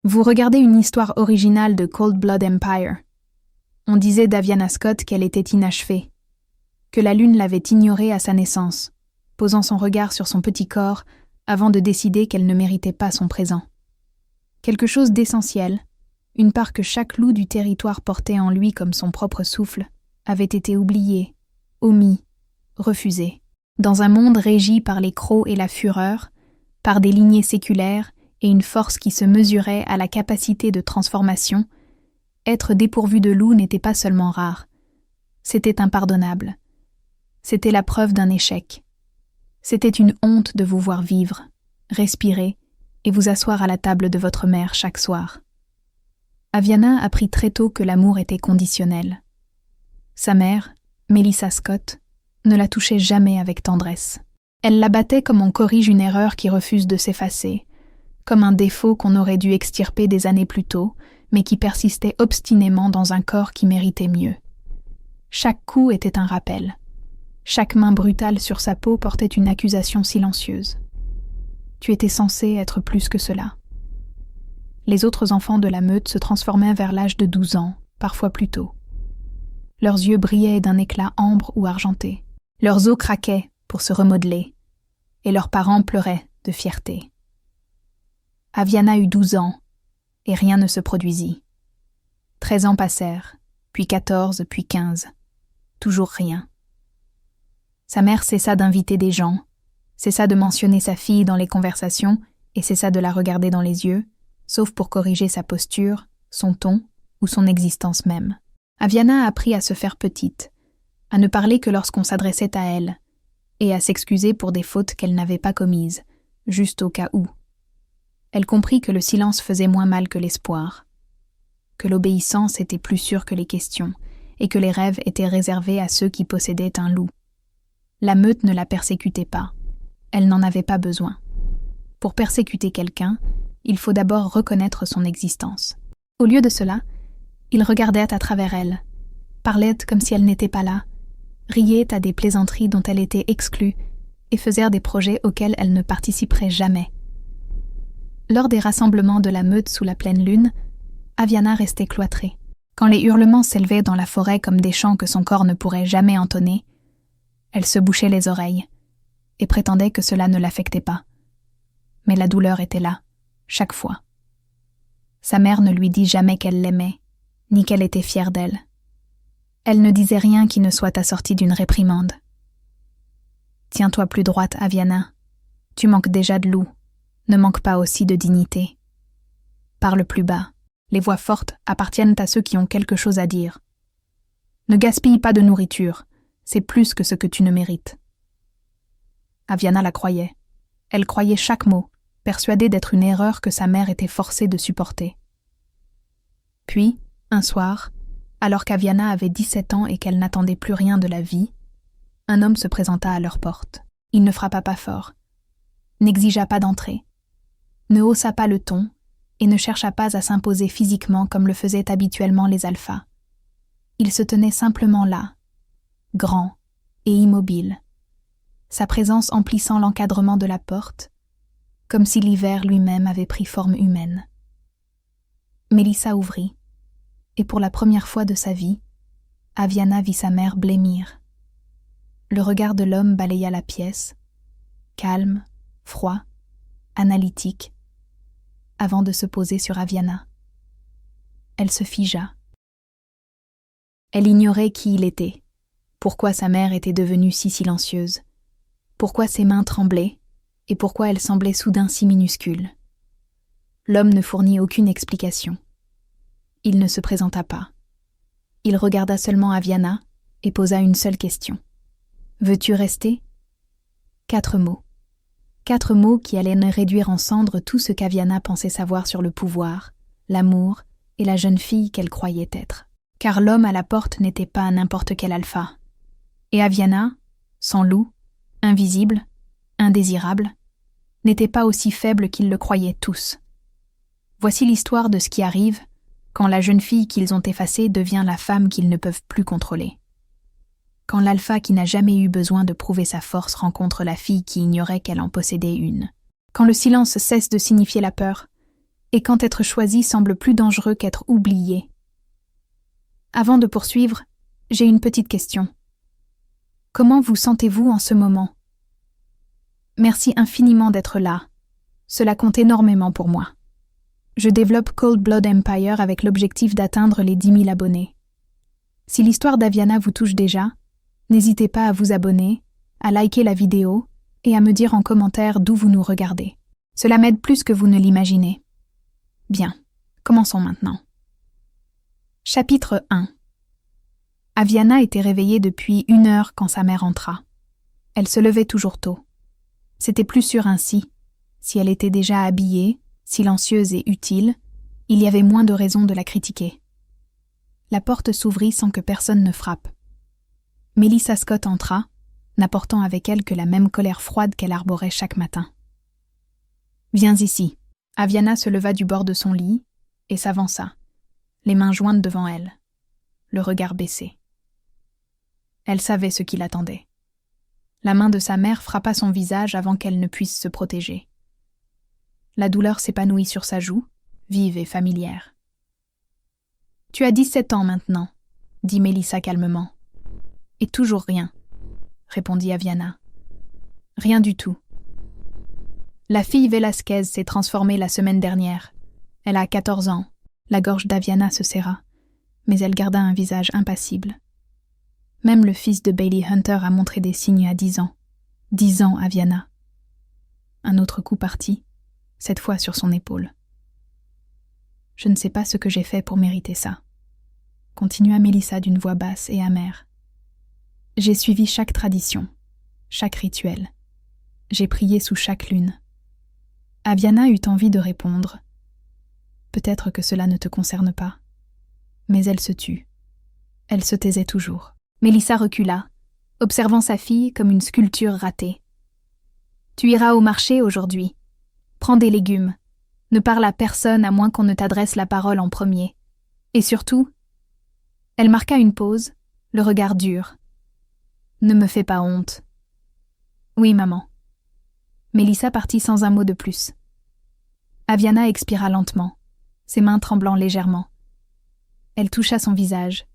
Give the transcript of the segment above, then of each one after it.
Vous regardez une histoire originale de Cold Blood Empire. On disait d'Aviana Scott qu'elle était inachevée, que la lune l'avait ignorée à sa naissance, posant son regard sur son petit corps avant de décider qu'elle ne méritait pas son présent. Quelque chose d'essentiel, une part que chaque loup du territoire portait en lui comme son propre souffle, avait été oubliée, omis, refusée. Dans un monde régi par les crocs et la fureur, par des lignées séculaires et une force qui se mesurait à la capacité de transformation, être dépourvu de loup n'était pas seulement rare, c'était impardonnable. C'était la preuve d'un échec. C'était une honte de vous voir vivre, respirer et vous asseoir à la table de votre mère chaque soir. Aviana apprit très tôt que l'amour était conditionnel. Sa mère, Melissa Scott, ne la touchait jamais avec tendresse. Elle la battait comme on corrige une erreur qui refuse de s'effacer, comme un défaut qu'on aurait dû extirper des années plus tôt, mais qui persistait obstinément dans un corps qui méritait mieux. Chaque coup était un rappel. Chaque main brutale sur sa peau portait une accusation silencieuse. Tu étais censé être plus que cela. Les autres enfants de la meute se transformaient vers l'âge de 12 ans, parfois plus tôt. Leurs yeux brillaient d'un éclat ambre ou argenté. Leurs os craquaient pour se remodeler, et leurs parents pleuraient de fierté. Aviana eut 12 ans, et rien ne se produisit. 13 ans passèrent, puis 14, puis 15. Toujours rien. Sa mère cessa d'inviter des gens, cessa de mentionner sa fille dans les conversations et cessa de la regarder dans les yeux, sauf pour corriger sa posture, son ton ou son existence même. Aviana apprit à se faire petite, à ne parler que lorsqu'on s'adressait à elle, et à s'excuser pour des fautes qu'elle n'avait pas commises, juste au cas où. Elle comprit que le silence faisait moins mal que l'espoir, que l'obéissance était plus sûre que les questions, et que les rêves étaient réservés à ceux qui possédaient un loup. La meute ne la persécutait pas, elle n'en avait pas besoin. Pour persécuter quelqu'un, il faut d'abord reconnaître son existence. Au lieu de cela, il regardait à travers elle, parlait comme si elle n'était pas là, riait à des plaisanteries dont elle était exclue et faisait des projets auxquels elle ne participerait jamais. Lors des rassemblements de la meute sous la pleine lune, Aviana restait cloîtrée. Quand les hurlements s'élevaient dans la forêt comme des chants que son corps ne pourrait jamais entonner, elle se bouchait les oreilles et prétendait que cela ne l'affectait pas. Mais la douleur était là, chaque fois. Sa mère ne lui dit jamais qu'elle l'aimait, ni qu'elle était fière d'elle. Elle ne disait rien qui ne soit assorti d'une réprimande. « Tiens-toi plus droite, Aviana. Tu manques déjà de loup. Ne manque pas aussi de dignité. Parle plus bas. Les voix fortes appartiennent à ceux qui ont quelque chose à dire. Ne gaspille pas de nourriture. C'est plus que ce que tu ne mérites. » Aviana la croyait. Elle croyait chaque mot, persuadée d'être une erreur que sa mère était forcée de supporter. Puis, un soir, alors qu'Aviana avait 17 ans et qu'elle n'attendait plus rien de la vie, un homme se présenta à leur porte. Il ne frappa pas fort, n'exigea pas d'entrée, ne haussa pas le ton et ne chercha pas à s'imposer physiquement comme le faisaient habituellement les alphas. Il se tenait simplement là, grand et immobile, sa présence emplissant l'encadrement de la porte, comme si l'hiver lui-même avait pris forme humaine. Melissa ouvrit, et pour la première fois de sa vie, Aviana vit sa mère blêmir. Le regard de l'homme balaya la pièce, calme, froid, analytique, avant de se poser sur Aviana. Elle se figea. Elle ignorait qui il était, pourquoi sa mère était devenue si silencieuse, pourquoi ses mains tremblaient et pourquoi elle semblait soudain si minuscule. L'homme ne fournit aucune explication. Il ne se présenta pas. Il regarda seulement Aviana et posa une seule question. « Veux-tu rester ?» 4 mots. 4 mots qui allaient réduire en cendres tout ce qu'Aviana pensait savoir sur le pouvoir, l'amour et la jeune fille qu'elle croyait être. Car l'homme à la porte n'était pas n'importe quel alpha. Et Aviana, sans loup, invisible, indésirable, n'était pas aussi faible qu'ils le croyaient tous. Voici l'histoire de ce qui arrive quand la jeune fille qu'ils ont effacée devient la femme qu'ils ne peuvent plus contrôler. Quand l'alpha qui n'a jamais eu besoin de prouver sa force rencontre la fille qui ignorait qu'elle en possédait une. Quand le silence cesse de signifier la peur et quand être choisi semble plus dangereux qu'être oublié. Avant de poursuivre, j'ai une petite question. Comment vous sentez-vous en ce moment? Merci infiniment d'être là. Cela compte énormément pour moi. Je développe Cold Blood Empire avec l'objectif d'atteindre les 10 000 abonnés. Si l'histoire d'Aviana vous touche déjà, n'hésitez pas à vous abonner, à liker la vidéo et à me dire en commentaire d'où vous nous regardez. Cela m'aide plus que vous ne l'imaginez. Bien, commençons maintenant. Chapitre 1. Aviana était réveillée depuis 1 heure quand sa mère entra. Elle se levait toujours tôt. C'était plus sûr ainsi. Si elle était déjà habillée, silencieuse et utile, il y avait moins de raisons de la critiquer. La porte s'ouvrit sans que personne ne frappe. Melissa Scott entra, n'apportant avec elle que la même colère froide qu'elle arborait chaque matin. « Viens ici. » Aviana se leva du bord de son lit et s'avança, les mains jointes devant elle, le regard baissé. Elle savait ce qui l'attendait. La main de sa mère frappa son visage avant qu'elle ne puisse se protéger. La douleur s'épanouit sur sa joue, vive et familière. « Tu as 17 ans maintenant, » dit Melissa calmement. « Et toujours rien, » répondit Aviana. « Rien du tout. La fille Velasquez s'est transformée la semaine dernière. Elle a 14 ans. » La gorge d'Aviana se serra, mais elle garda un visage impassible. Même le fils de Bailey Hunter a montré des signes à 10 ans. 10 ans, Aviana. Un autre coup partit, cette fois sur son épaule. « Je ne sais pas ce que j'ai fait pour mériter ça, » continua Melissa d'une voix basse et amère. « J'ai suivi chaque tradition, chaque rituel. J'ai prié sous chaque lune. » Aviana eut envie de répondre. Peut-être que cela ne te concerne pas. Mais elle se tut. Elle se taisait toujours. Melissa recula, observant sa fille comme une sculpture ratée. « Tu iras au marché aujourd'hui. Prends des légumes. Ne parle à personne à moins qu'on ne t'adresse la parole en premier. Et surtout... » Elle marqua une pause, le regard dur. « Ne me fais pas honte. »« Oui, maman. » Melissa partit sans un mot de plus. Aviana expira lentement, ses mains tremblant légèrement. Elle toucha son visage,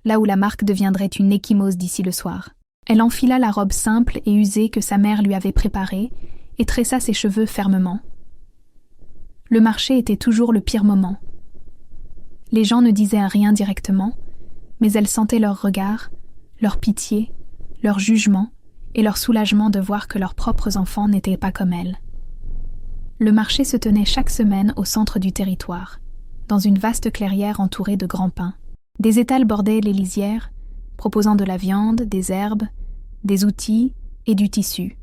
là où la marque deviendrait une ecchymose d'ici le soir. Elle enfila la robe simple et usée que sa mère lui avait préparée et tressa ses cheveux fermement. Le marché était toujours le pire moment. Les gens ne disaient rien directement, mais elle sentait leur regard, leur pitié, leur jugement et leur soulagement de voir que leurs propres enfants n'étaient pas comme elle. Le marché se tenait chaque semaine au centre du territoire, dans une vaste clairière entourée de grands pins. Des étals bordaient les lisières, proposant de la viande, des herbes, des outils et du tissu.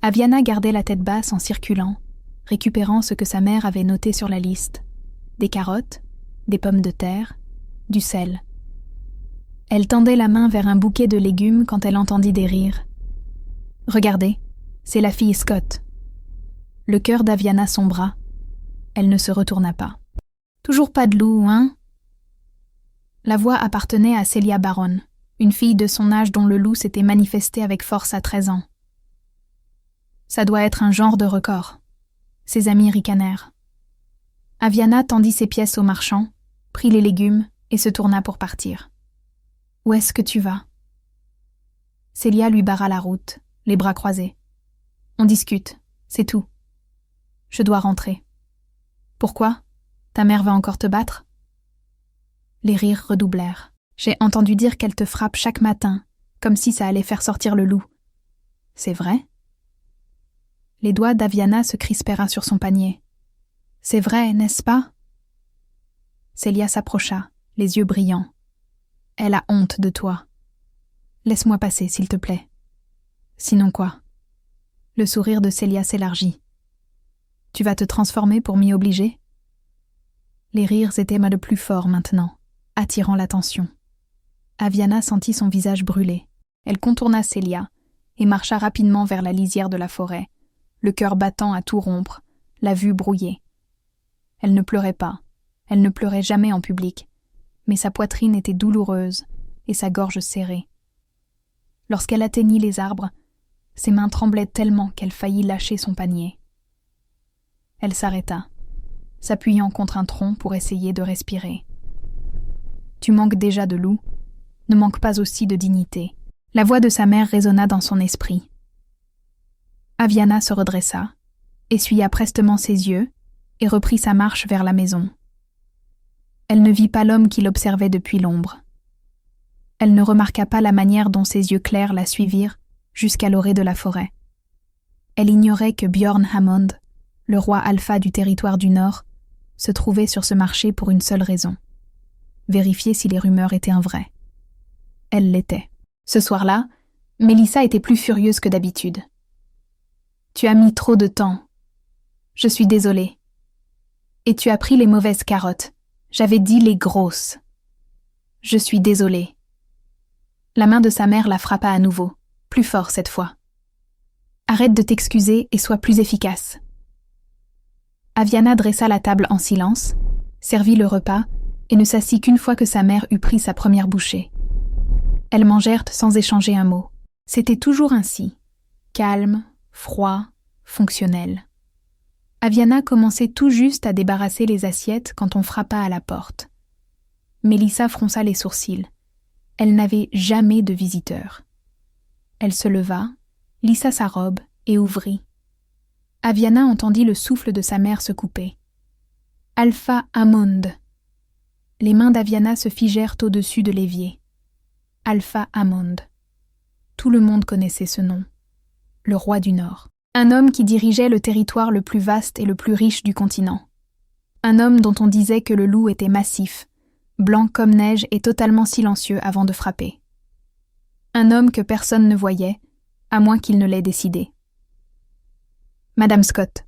Aviana gardait la tête basse en circulant, récupérant ce que sa mère avait noté sur la liste. Des carottes, des pommes de terre, du sel. Elle tendait la main vers un bouquet de légumes quand elle entendit des rires. « Regardez, c'est la fille Scott. » Le cœur d'Aviana sombra. Elle ne se retourna pas. « Toujours pas de loup, hein ?» La voix appartenait à Celia Baron, une fille de son âge dont le loup s'était manifesté avec force à 13 ans. Ça doit être un genre de record. Ses amis ricanèrent. Aviana tendit ses pièces au marchand, prit les légumes et se tourna pour partir. « Où est-ce que tu vas ?» Celia lui barra la route, les bras croisés. « On discute, c'est tout. Je dois rentrer. »« Pourquoi ? Ta mère va encore te battre ?» Les rires redoublèrent. « J'ai entendu dire qu'elle te frappe chaque matin, comme si ça allait faire sortir le loup. »« C'est vrai ?» Les doigts d'Aviana se crispèrent sur son panier. « C'est vrai, n'est-ce pas ?» Celia s'approcha, les yeux brillants. « Elle a honte de toi. Laisse-moi passer, s'il te plaît. »« Sinon quoi ?» Le sourire de Celia s'élargit. « Tu vas te transformer pour m'y obliger ?» Les rires étaient mal plus forts maintenant, attirant l'attention. Aviana sentit son visage brûler. Elle contourna Celia et marcha rapidement vers la lisière de la forêt, le cœur battant à tout rompre, la vue brouillée. Elle ne pleurait pas, elle ne pleurait jamais en public, mais sa poitrine était douloureuse et sa gorge serrée. Lorsqu'elle atteignit les arbres, ses mains tremblaient tellement qu'elle faillit lâcher son panier. Elle s'arrêta, s'appuyant contre un tronc pour essayer de respirer. Tu manques déjà de loup, ne manque pas aussi de dignité. La voix de sa mère résonna dans son esprit. Aviana se redressa, essuya prestement ses yeux et reprit sa marche vers la maison. Elle ne vit pas l'homme qui l'observait depuis l'ombre. Elle ne remarqua pas la manière dont ses yeux clairs la suivirent jusqu'à l'orée de la forêt. Elle ignorait que Bjorn Hammond, le roi alpha du territoire du Nord, se trouvait sur ce marché pour une seule raison: vérifier si les rumeurs étaient vraies. Elle l'était. Ce soir-là, Mélissa était plus furieuse que d'habitude. « Tu as mis trop de temps. Je suis désolée. Et tu as pris les mauvaises carottes. J'avais dit les grosses. Je suis désolée. » La main de sa mère la frappa à nouveau, plus fort cette fois. « Arrête de t'excuser et sois plus efficace. » Aviana dressa la table en silence, servit le repas et ne s'assit qu'une fois que sa mère eut pris sa première bouchée. Elles mangèrent sans échanger un mot. C'était toujours ainsi, calme, froid, fonctionnel. Aviana commençait tout juste à débarrasser les assiettes quand on frappa à la porte. Mélissa fronça les sourcils. Elle n'avait jamais de visiteurs. Elle se leva, lissa sa robe et ouvrit. Aviana entendit le souffle de sa mère se couper. « Alpha Hammond !» Les mains d'Aviana se figèrent au-dessus de l'évier. Alpha Hammond. Tout le monde connaissait ce nom. Le roi du Nord. Un homme qui dirigeait le territoire le plus vaste et le plus riche du continent. Un homme dont on disait que le loup était massif, blanc comme neige et totalement silencieux avant de frapper. Un homme que personne ne voyait, à moins qu'il ne l'ait décidé. « Madame Scott. »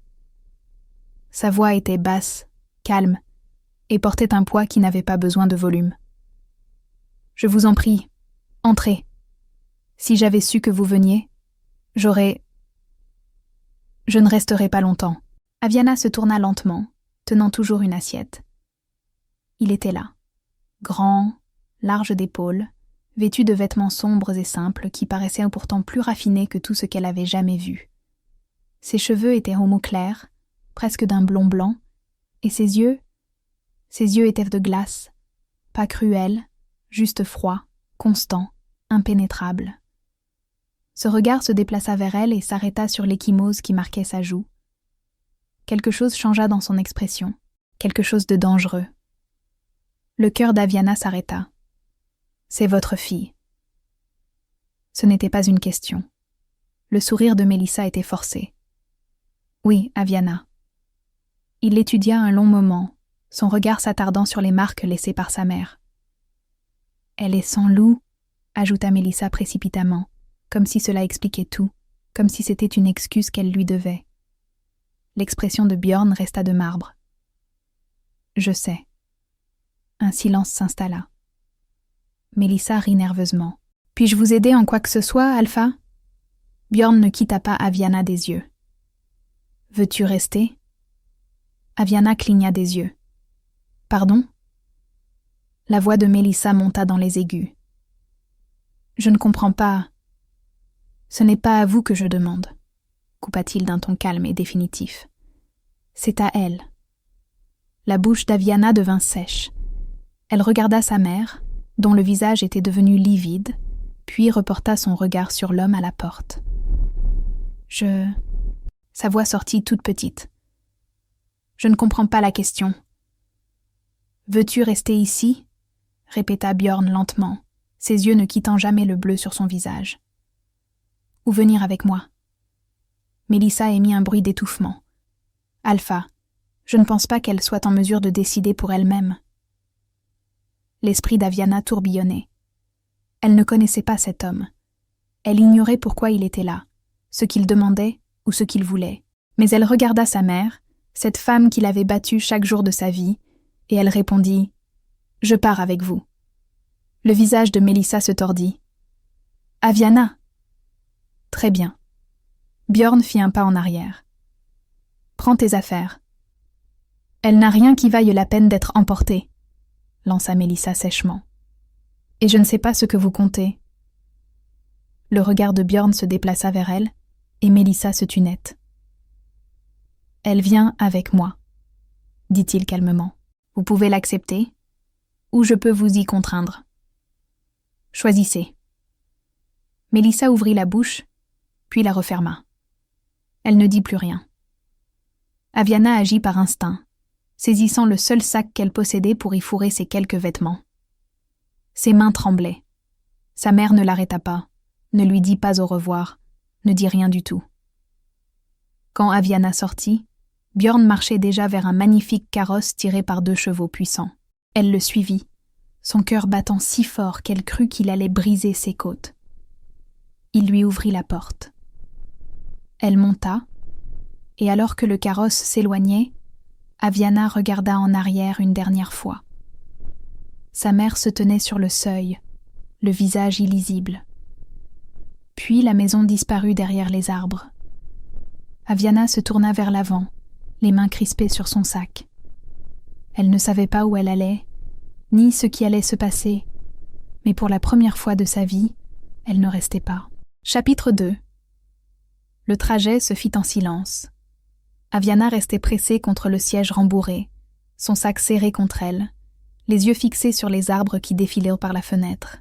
Sa voix était basse, calme, et portait un poids qui n'avait pas besoin de volume. « Je vous en prie, entrez. Si j'avais su que vous veniez, j'aurais... Je ne resterai pas longtemps. » Aviana se tourna lentement, tenant toujours une assiette. Il était là, grand, large d'épaules, vêtu de vêtements sombres et simples qui paraissaient pourtant plus raffinés que tout ce qu'elle avait jamais vu. Ses cheveux étaient homo clairs, presque d'un blond blanc, et ses yeux étaient de glace, pas cruels, juste froids, constants, impénétrables. Ce regard se déplaça vers elle et s'arrêta sur l'ecchymose qui marquait sa joue. Quelque chose changea dans son expression, quelque chose de dangereux. Le cœur d'Aviana s'arrêta. « C'est votre fille. » Ce n'était pas une question. Le sourire de Mélissa était forcé. « Oui, Aviana. » Il l'étudia un long moment, son regard s'attardant sur les marques laissées par sa mère. « Elle est sans loup, » ajouta Mélissa précipitamment, comme si cela expliquait tout, comme si c'était une excuse qu'elle lui devait. L'expression de Bjorn resta de marbre. « Je sais. » Un silence s'installa. Mélissa rit nerveusement. « Puis-je vous aider en quoi que ce soit, Alpha ?» Bjorn ne quitta pas Aviana des yeux. « Veux-tu rester ?» Aviana cligna des yeux. « Pardon ?» La voix de Mélissa monta dans les aigus. « Je ne comprends pas. »« Ce n'est pas à vous que je demande, » coupa-t-il d'un ton calme et définitif. « C'est à elle. » La bouche d'Aviana devint sèche. Elle regarda sa mère, dont le visage était devenu livide, puis reporta son regard sur l'homme à la porte. « Sa voix sortit toute petite. « Je ne comprends pas la question. »« Veux-tu rester ici ?» répéta Bjorn lentement, ses yeux ne quittant jamais le bleu sur son visage. « Ou venir avec moi ?» Mélissa émit un bruit d'étouffement. « Alpha, je ne pense pas qu'elle soit en mesure de décider pour elle-même. » L'esprit d'Aviana tourbillonnait. Elle ne connaissait pas cet homme. Elle ignorait pourquoi il était là, ce qu'il demandait ou ce qu'il voulait. Mais elle regarda sa mère, cette femme qu'il avait battue chaque jour de sa vie, et elle répondit « Je pars avec vous. » Le visage de Mélissa se tordit. « Aviana !»« Très bien. » Bjorn fit un pas en arrière. « Prends tes affaires. »« Elle n'a rien qui vaille la peine d'être emportée, » lança Mélissa sèchement. « Et je ne sais pas ce que vous comptez. » Le regard de Bjorn se déplaça vers elle, et Mélissa se tut net. « Elle vient avec moi. » dit-il calmement. Vous pouvez l'accepter, ou je peux vous y contraindre. Choisissez. Mélissa ouvrit la bouche, puis la referma. Elle ne dit plus rien. Aviana agit par instinct, saisissant le seul sac qu'elle possédait pour y fourrer ses quelques vêtements. Ses mains tremblaient. Sa mère ne l'arrêta pas, ne lui dit pas au revoir, ne dit rien du tout. Quand Aviana sortit, Björn marchait déjà vers un magnifique carrosse tiré par 2 chevaux puissants. Elle le suivit, son cœur battant si fort qu'elle crut qu'il allait briser ses côtes. Il lui ouvrit la porte. Elle monta, et alors que le carrosse s'éloignait, Aviana regarda en arrière une dernière fois. Sa mère se tenait sur le seuil, le visage illisible. Puis la maison disparut derrière les arbres. Aviana se tourna vers l'avant, les mains crispées sur son sac. Elle ne savait pas où elle allait, ni ce qui allait se passer, mais pour la première fois de sa vie, elle ne restait pas. Chapitre 2. Le trajet se fit en silence. Aviana restait pressée contre le siège rembourré, son sac serré contre elle, les yeux fixés sur les arbres qui défilaient par la fenêtre.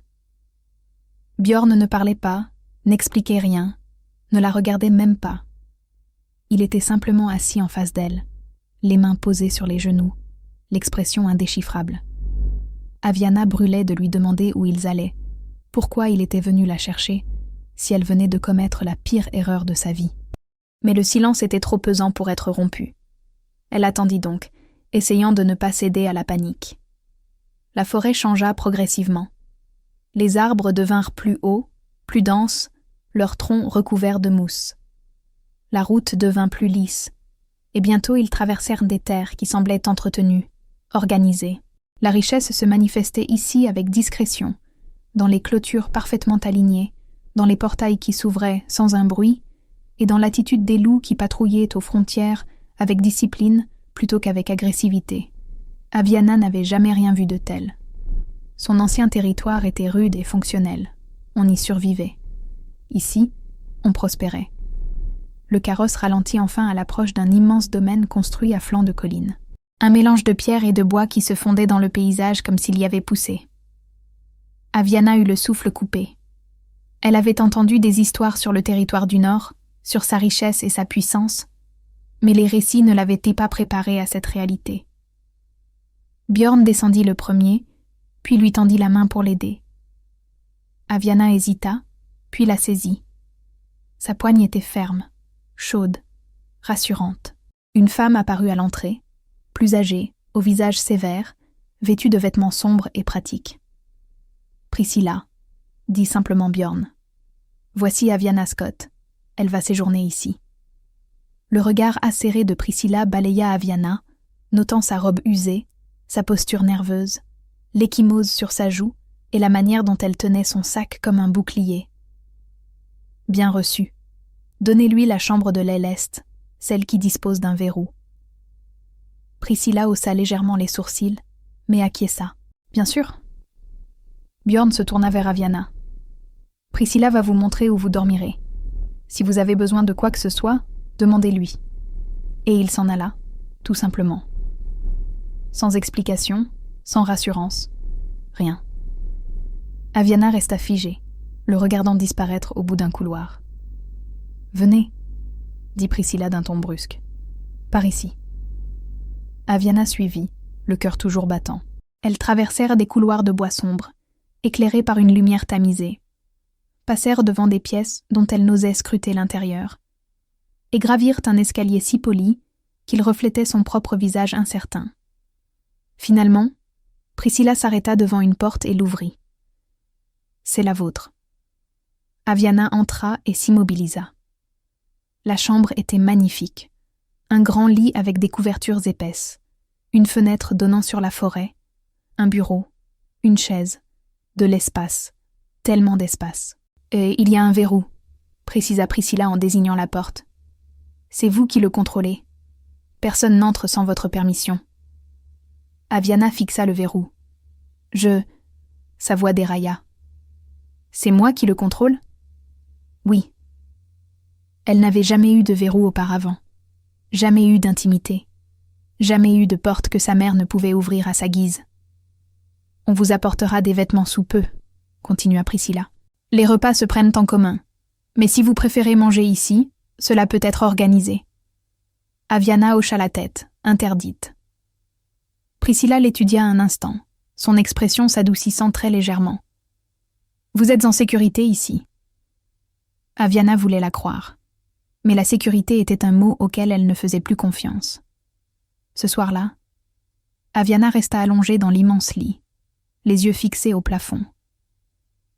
Björn ne parlait pas, n'expliquait rien, ne la regardait même pas. Il était simplement assis en face d'elle, les mains posées sur les genoux, l'expression indéchiffrable. Aviana brûlait de lui demander où ils allaient, pourquoi il était venu la chercher, si elle venait de commettre la pire erreur de sa vie. Mais le silence était trop pesant pour être rompu. Elle attendit donc, essayant de ne pas céder à la panique. La forêt changea progressivement. Les arbres devinrent plus hauts, plus denses, leurs troncs recouverts de mousse. La route devint plus lisse, et bientôt ils traversèrent des terres qui semblaient entretenues, organisées. La richesse se manifestait ici avec discrétion, dans les clôtures parfaitement alignées, dans les portails qui s'ouvraient sans un bruit, et dans l'attitude des loups qui patrouillaient aux frontières avec discipline plutôt qu'avec agressivité. Aviana n'avait jamais rien vu de tel. Son ancien territoire était rude et fonctionnel. On y survivait. Ici, on prospérait. Le carrosse ralentit enfin à l'approche d'un immense domaine construit à flanc de colline. Un mélange de pierres et de bois qui se fondait dans le paysage comme s'il y avait poussé. Aviana eut le souffle coupé. Elle avait entendu des histoires sur le territoire du Nord, sur sa richesse et sa puissance, mais les récits ne l'avaient pas préparée à cette réalité. Björn descendit le premier, puis lui tendit la main pour l'aider. Aviana hésita, puis la saisit. Sa poigne était ferme, chaude, rassurante. Une femme apparut à l'entrée, plus âgée, au visage sévère, vêtue de vêtements sombres et pratiques. « Priscilla », dit simplement Björn. « Voici Aviana Scott. Elle va séjourner ici. » Le regard acéré de Priscilla balaya Aviana, notant sa robe usée, sa posture nerveuse, l'échymose sur sa joue et la manière dont elle tenait son sac comme un bouclier. « Bien reçu. Donnez-lui la chambre de l'aile est, celle qui dispose d'un verrou. » Priscilla haussa légèrement les sourcils, mais acquiesça. « Bien sûr. » Björn se tourna vers Aviana. « Priscilla va vous montrer où vous dormirez. Si vous avez besoin de quoi que ce soit, demandez-lui. » Et il s'en alla, tout simplement. Sans explication, sans rassurance, rien. Aviana resta figée, le regardant disparaître au bout d'un couloir. « Venez, » dit Priscilla d'un ton brusque. « Par ici. » Aviana suivit, le cœur toujours battant. Elles traversèrent des couloirs de bois sombres, éclairés par une lumière tamisée, passèrent devant des pièces dont elles n'osaient scruter l'intérieur, et gravirent un escalier si poli qu'il reflétait son propre visage incertain. Finalement, Priscilla s'arrêta devant une porte et l'ouvrit. « C'est la vôtre. » Aviana entra et s'immobilisa. La chambre était magnifique. Un grand lit avec des couvertures épaisses, une fenêtre donnant sur la forêt, un bureau, une chaise, de l'espace, tellement d'espace. « Et il y a un verrou », précisa Priscilla en désignant la porte. « C'est vous qui le contrôlez. Personne n'entre sans votre permission. » Aviana fixa le verrou. « Sa voix dérailla. « C'est moi qui le contrôle ?»« Oui. » Elle n'avait jamais eu de verrou auparavant, jamais eu d'intimité. Jamais eu de porte que sa mère ne pouvait ouvrir à sa guise. « On vous apportera des vêtements sous peu, » continua Priscilla. « Les repas se prennent en commun, mais si vous préférez manger ici, cela peut être organisé. » Aviana hocha la tête, interdite. Priscilla l'étudia un instant, son expression s'adoucissant très légèrement. « Vous êtes en sécurité ici. » Aviana voulait la croire, mais la sécurité était un mot auquel elle ne faisait plus confiance. Ce soir-là, Aviana resta allongée dans l'immense lit, les yeux fixés au plafond.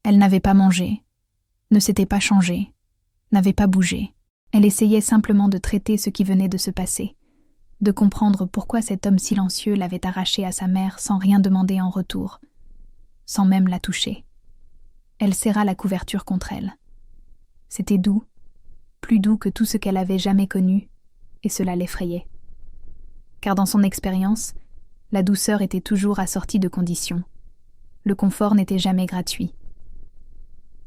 Elle n'avait pas mangé, ne s'était pas changée, n'avait pas bougé. Elle essayait simplement de traiter ce qui venait de se passer, de comprendre pourquoi cet homme silencieux l'avait arrachée à sa mère sans rien demander en retour, sans même la toucher. Elle serra la couverture contre elle. C'était doux, plus doux que tout ce qu'elle avait jamais connu, et cela l'effrayait. Car dans son expérience, la douceur était toujours assortie de conditions. Le confort n'était jamais gratuit.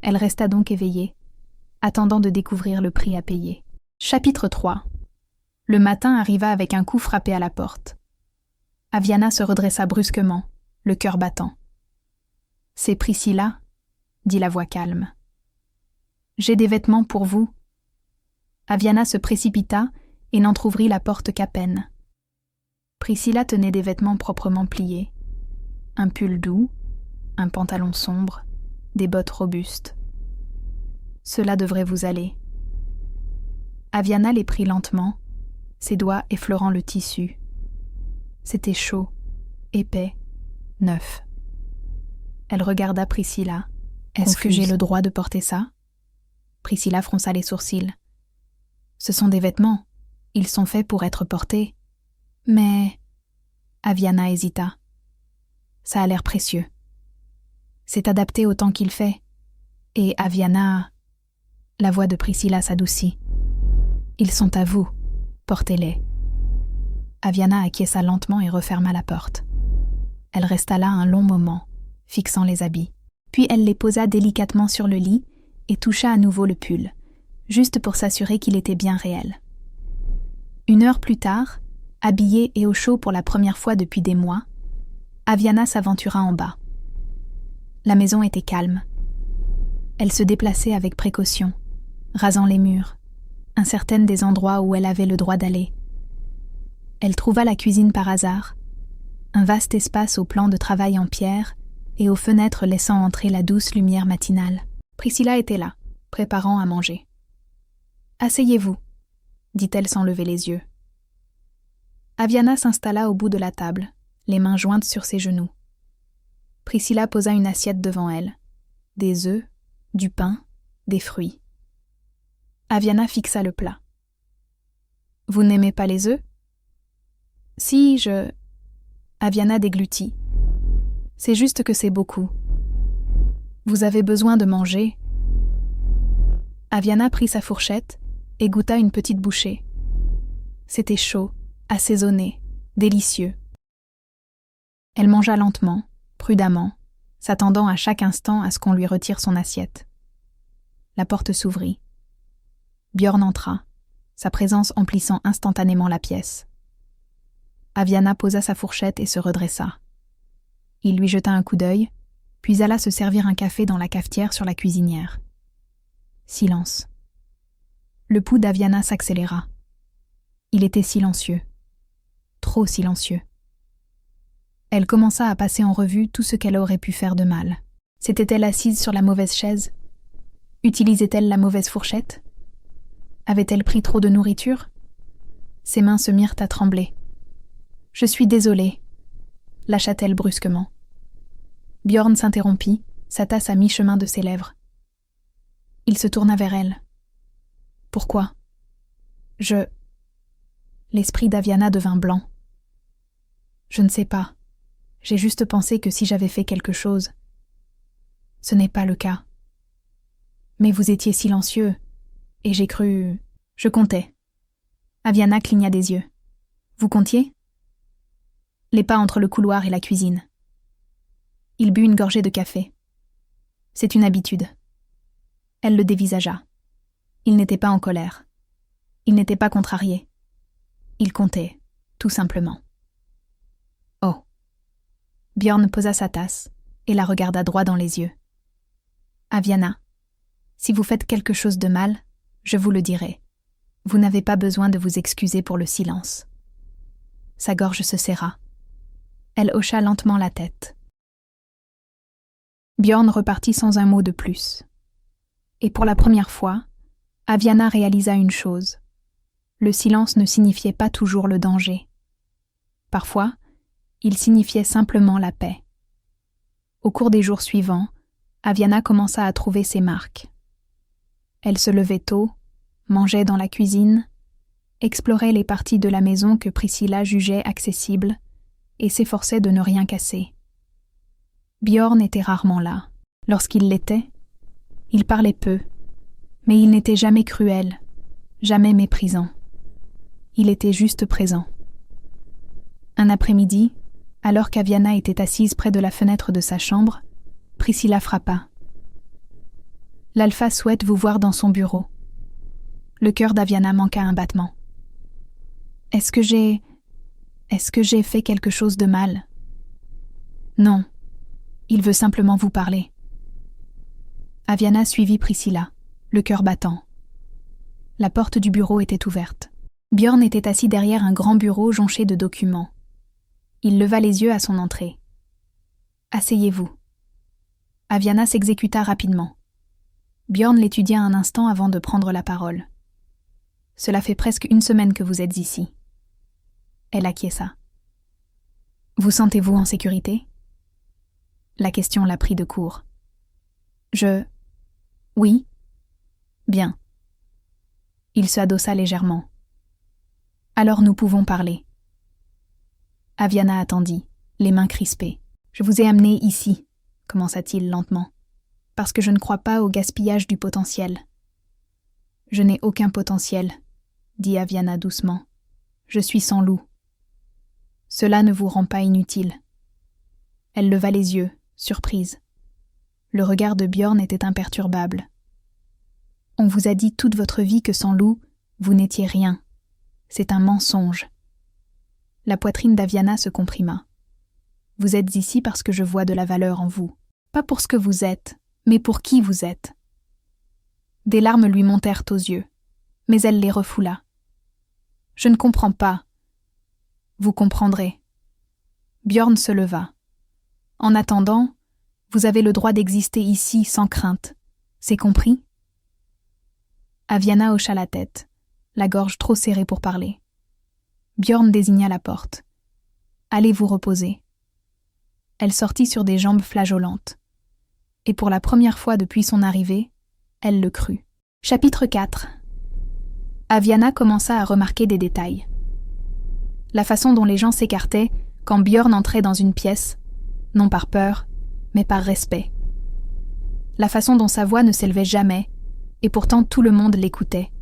Elle resta donc éveillée, attendant de découvrir le prix à payer. Chapitre 3. Le matin arriva avec un coup frappé à la porte. Aviana se redressa brusquement, le cœur battant. « C'est Priscilla ?» dit la voix calme. « J'ai des vêtements pour vous. » Aviana se précipita et n'entr'ouvrit la porte qu'à peine. Priscilla tenait des vêtements proprement pliés, un pull doux, un pantalon sombre, des bottes robustes. « Cela devrait vous aller. » Aviana les prit lentement, ses doigts effleurant le tissu. C'était chaud, épais, neuf. Elle regarda Priscilla. « Est-ce que j'ai le droit de porter ça ?» Priscilla fronça les sourcils. « Ce sont des vêtements. Ils sont faits pour être portés. » Mais... Aviana hésita. « Ça a l'air précieux. C'est adapté au temps qu'il fait. Et Aviana... » La voix de Priscilla s'adoucit. « Ils sont à vous. Portez-les. » Aviana acquiesça lentement et referma la porte. Elle resta là un long moment, fixant les habits. Puis elle les posa délicatement sur le lit et toucha à nouveau le pull, juste pour s'assurer qu'il était bien réel. 1 heure plus tard, habillée et au chaud pour la première fois depuis des mois, Aviana s'aventura en bas. La maison était calme. Elle se déplaçait avec précaution, rasant les murs, incertaine des endroits où elle avait le droit d'aller. Elle trouva la cuisine par hasard, un vaste espace au plan de travail en pierre et aux fenêtres laissant entrer la douce lumière matinale. Priscilla était là, préparant à manger. « Asseyez-vous » dit-elle sans lever les yeux. Aviana s'installa au bout de la table, les mains jointes sur ses genoux. Priscilla posa une assiette devant elle. Des œufs, du pain, des fruits. Aviana fixa le plat. « Vous n'aimez pas les œufs ?»« Si, je... » Aviana déglutit. « C'est juste que c'est beaucoup. Vous avez besoin de manger. » Aviana prit sa fourchette et goûta une petite bouchée. C'était chaud, assaisonné, délicieux. Elle mangea lentement, prudemment, s'attendant à chaque instant à ce qu'on lui retire son assiette. La porte s'ouvrit. Björn entra, sa présence emplissant instantanément la pièce. Aviana posa sa fourchette et se redressa. Il lui jeta un coup d'œil, puis alla se servir un café dans la cafetière sur la cuisinière. Silence. Le pouls d'Aviana s'accéléra. Il était silencieux. Trop silencieux. Elle commença à passer en revue tout ce qu'elle aurait pu faire de mal. S'était-elle assise sur la mauvaise chaise? Utilisait-elle la mauvaise fourchette? Avait-elle pris trop de nourriture? Ses mains se mirent à trembler. « Je suis désolée », lâcha-t-elle brusquement. Björn s'interrompit, sa tasse à mi-chemin de ses lèvres. Il se tourna vers elle. « Pourquoi ?»« L'esprit d'Aviana devint blanc. « Je ne sais pas. J'ai juste pensé que si j'avais fait quelque chose. Ce n'est pas le cas. Mais vous étiez silencieux, et j'ai cru... Je comptais. » Aviana cligna des yeux. « Vous comptiez ?» Les pas entre le couloir et la cuisine. Il but une gorgée de café. C'est une habitude. Elle le dévisagea. Il n'était pas en colère. Il n'était pas contrarié. Il comptait. tout simplement. Oh. Björn posa sa tasse et la regarda droit dans les yeux. Aviana, si vous faites quelque chose de mal, je vous le dirai. Vous n'avez pas besoin de vous excuser pour le silence. Sa gorge se serra. Elle hocha lentement la tête. Björn repartit sans un mot de plus. Et pour la première fois, Aviana réalisa une chose. Le silence ne signifiait pas toujours le danger. Parfois, il signifiait simplement la paix. Au cours des jours suivants, Aviana commença à trouver ses marques. Elle se levait tôt, mangeait dans la cuisine, explorait les parties de la maison que Priscilla jugeait accessibles et s'efforçait de ne rien casser. Björn était rarement là. Lorsqu'il l'était, il parlait peu, mais il n'était jamais cruel, jamais méprisant. Il était juste présent. Un après-midi, alors qu'Aviana était assise près de la fenêtre de sa chambre, Priscilla frappa. « L'Alpha souhaite vous voir dans son bureau. » Le cœur d'Aviana manqua un battement. « Est-ce que j'ai fait quelque chose de mal ?»« Non. Il veut simplement vous parler. » Aviana suivit Priscilla, le cœur battant. La porte du bureau était ouverte. Björn était assis derrière un grand bureau jonché de documents. Il leva les yeux à son entrée. « Asseyez-vous. » Aviana s'exécuta rapidement. Björn l'étudia un instant avant de prendre la parole. « Cela fait presque une semaine que vous êtes ici. » Elle acquiesça. « Vous sentez-vous en sécurité ?» La question la prit de court. « Oui. » « Bien. » Il se adossa légèrement. « Alors nous pouvons parler. » Aviana attendit, les mains crispées. « Je vous ai amené ici, » commença-t-il lentement, « parce que je ne crois pas au gaspillage du potentiel. »« Je n'ai aucun potentiel, » dit Aviana doucement. « Je suis sans loup. »« Cela ne vous rend pas inutile. » Elle leva les yeux, surprise. Le regard de Björn était imperturbable. « On vous a dit toute votre vie que sans loup, vous n'étiez rien. C'est un mensonge. » La poitrine d'Aviana se comprima. « Vous êtes ici parce que je vois de la valeur en vous. Pas pour ce que vous êtes, mais pour qui vous êtes. » Des larmes lui montèrent aux yeux, mais elle les refoula. « Je ne comprends pas. »« Vous comprendrez. » Björn se leva. « En attendant, vous avez le droit d'exister ici sans crainte. C'est compris ?» Aviana hocha la tête, la gorge trop serrée pour parler. Björn désigna la porte. « Allez vous reposer. » Elle sortit sur des jambes flageolantes. Et pour la première fois depuis son arrivée, elle le crut. Chapitre 4. Aviana commença à remarquer des détails. La façon dont les gens s'écartaient quand Björn entrait dans une pièce, non par peur, mais par respect. La façon dont sa voix ne s'élevait jamais, et pourtant tout le monde l'écoutait.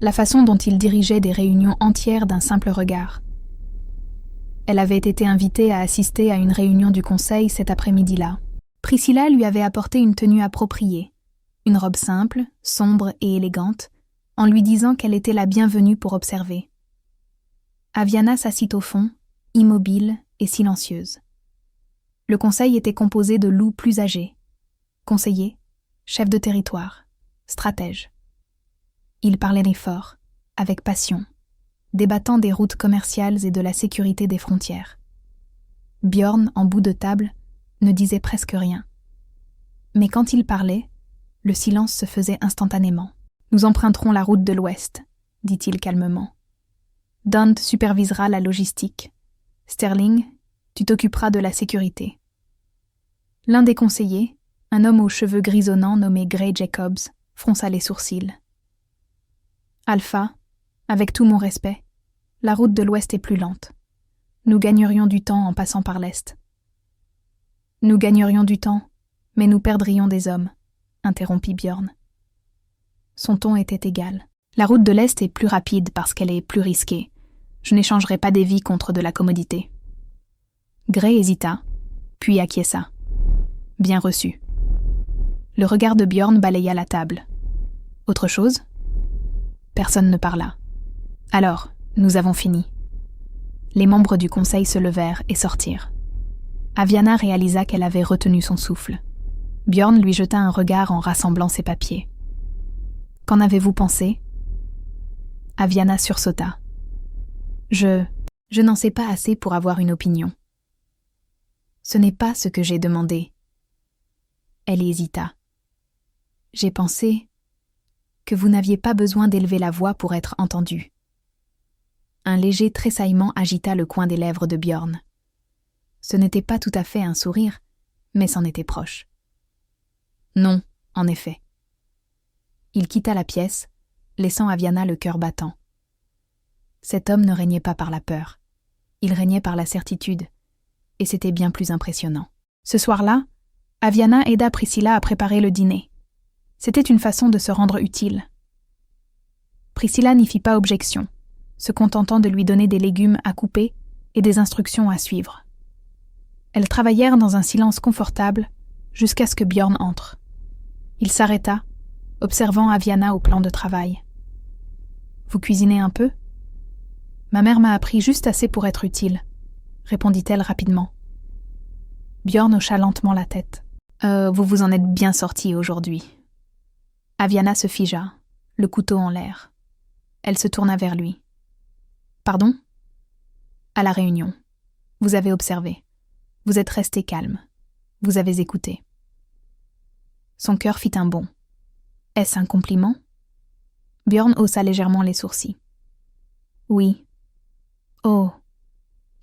La façon dont il dirigeait des réunions entières d'un simple regard. Elle avait été invitée à assister à une réunion du conseil cet après-midi-là. Priscilla lui avait apporté une tenue appropriée, une robe simple, sombre et élégante, en lui disant qu'elle était la bienvenue pour observer. Aviana s'assit au fond, immobile et silencieuse. Le conseil était composé de loups plus âgés, conseillers, chefs de territoire, stratèges. Ils parlaient fort, avec passion, débattant des routes commerciales et de la sécurité des frontières. Björn, en bout de table, ne disait presque rien. Mais quand il parlait, le silence se faisait instantanément. « Nous emprunterons la route de l'Ouest, » dit-il calmement. « Dund supervisera la logistique. Sterling, tu t'occuperas de la sécurité. » L'un des conseillers, un homme aux cheveux grisonnants nommé Gray Jacobs, fronça les sourcils. « Alpha, avec tout mon respect, la route de l'Ouest est plus lente. Nous gagnerions du temps en passant par l'Est. »« Nous gagnerions du temps, mais nous perdrions des hommes, » interrompit Björn. Son ton était égal. « La route de l'Est est plus rapide parce qu'elle est plus risquée. Je n'échangerai pas des vies contre de la commodité. » Gray hésita, puis acquiesça. « Bien reçu. » Le regard de Björn balaya la table. « Autre chose ?» Personne ne parla. « Alors, nous avons fini. Les membres du conseil se levèrent et sortirent. Aviana réalisa qu'elle avait retenu son souffle. Björn lui jeta un regard en rassemblant ses papiers. « Qu'en avez-vous pensé » Aviana sursauta. « Je n'en sais pas assez pour avoir une opinion. » « Ce n'est pas ce que j'ai demandé. » Elle hésita. « J'ai pensé que vous n'aviez pas besoin d'élever la voix pour être entendue. » Un léger tressaillement agita le coin des lèvres de Björn. Ce n'était pas tout à fait un sourire, mais c'en était proche. Non, en effet. Il quitta la pièce, laissant Aviana le cœur battant. Cet homme ne régnait pas par la peur. Il régnait par la certitude, et c'était bien plus impressionnant. Ce soir-là, Aviana aida Priscilla à préparer le dîner. C'était une façon de se rendre utile. Priscilla n'y fit pas objection, se contentant de lui donner des légumes à couper et des instructions à suivre. Elles travaillèrent dans un silence confortable jusqu'à ce que Björn entre. Il s'arrêta, observant Aviana au plan de travail. « Vous cuisinez un peu ?»« Ma mère m'a appris juste assez pour être utile, » répondit-elle rapidement. Björn hocha lentement la tête. « Vous vous en êtes bien sorti aujourd'hui. » Aviana se figea, le couteau en l'air. Elle se tourna vers lui. « Pardon ?»« À la réunion. Vous avez observé. Vous êtes resté calme. Vous avez écouté. » Son cœur fit un bond. Est-ce un compliment ? Björn haussa légèrement les sourcils. « Oui. »« Oh !»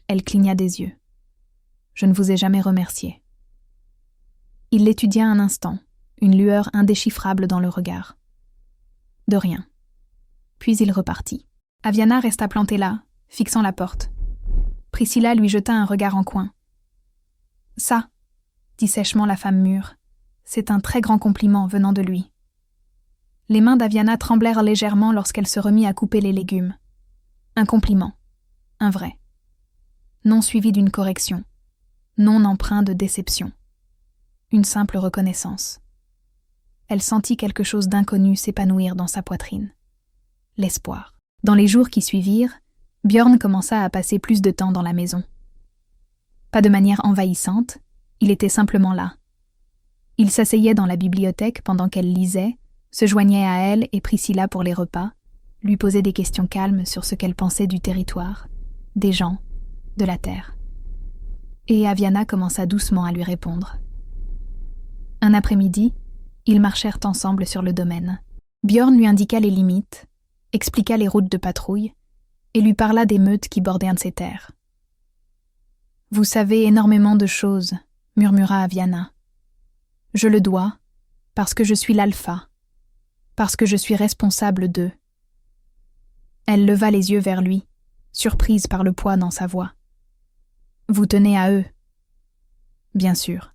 Elle cligna des yeux. « Je ne vous ai jamais remercié. » Il l'étudia un instant, une lueur indéchiffrable dans le regard. « De rien. » Puis il repartit. Aviana resta plantée là, fixant la porte. Priscilla lui jeta un regard en coin. « Ça, » dit sèchement la femme mûre, « c'est un très grand compliment venant de lui. » Les mains d'Aviana tremblèrent légèrement lorsqu'elle se remit à couper les légumes. Un compliment, un vrai. Non suivi d'une correction, non empreint de déception. Une simple reconnaissance. Elle sentit quelque chose d'inconnu s'épanouir dans sa poitrine. L'espoir. Dans les jours qui suivirent, Björn commença à passer plus de temps dans la maison. Pas de manière envahissante, il était simplement là. Il s'asseyait dans la bibliothèque pendant qu'elle lisait, se joignait à elle et Priscilla pour les repas, lui posait des questions calmes sur ce qu'elle pensait du territoire, des gens, de la terre. Et Aviana commença doucement à lui répondre. Un après-midi, ils marchèrent ensemble sur le domaine. Björn lui indiqua les limites, expliqua les routes de patrouille et lui parla des meutes qui bordaient un de ses terres. « Vous savez énormément de choses, » murmura Aviana. « Je le dois, parce que je suis l'alpha, parce que je suis responsable d'eux. » Elle leva les yeux vers lui, surprise par le poids dans sa voix. « Vous tenez à eux. » »« Bien sûr,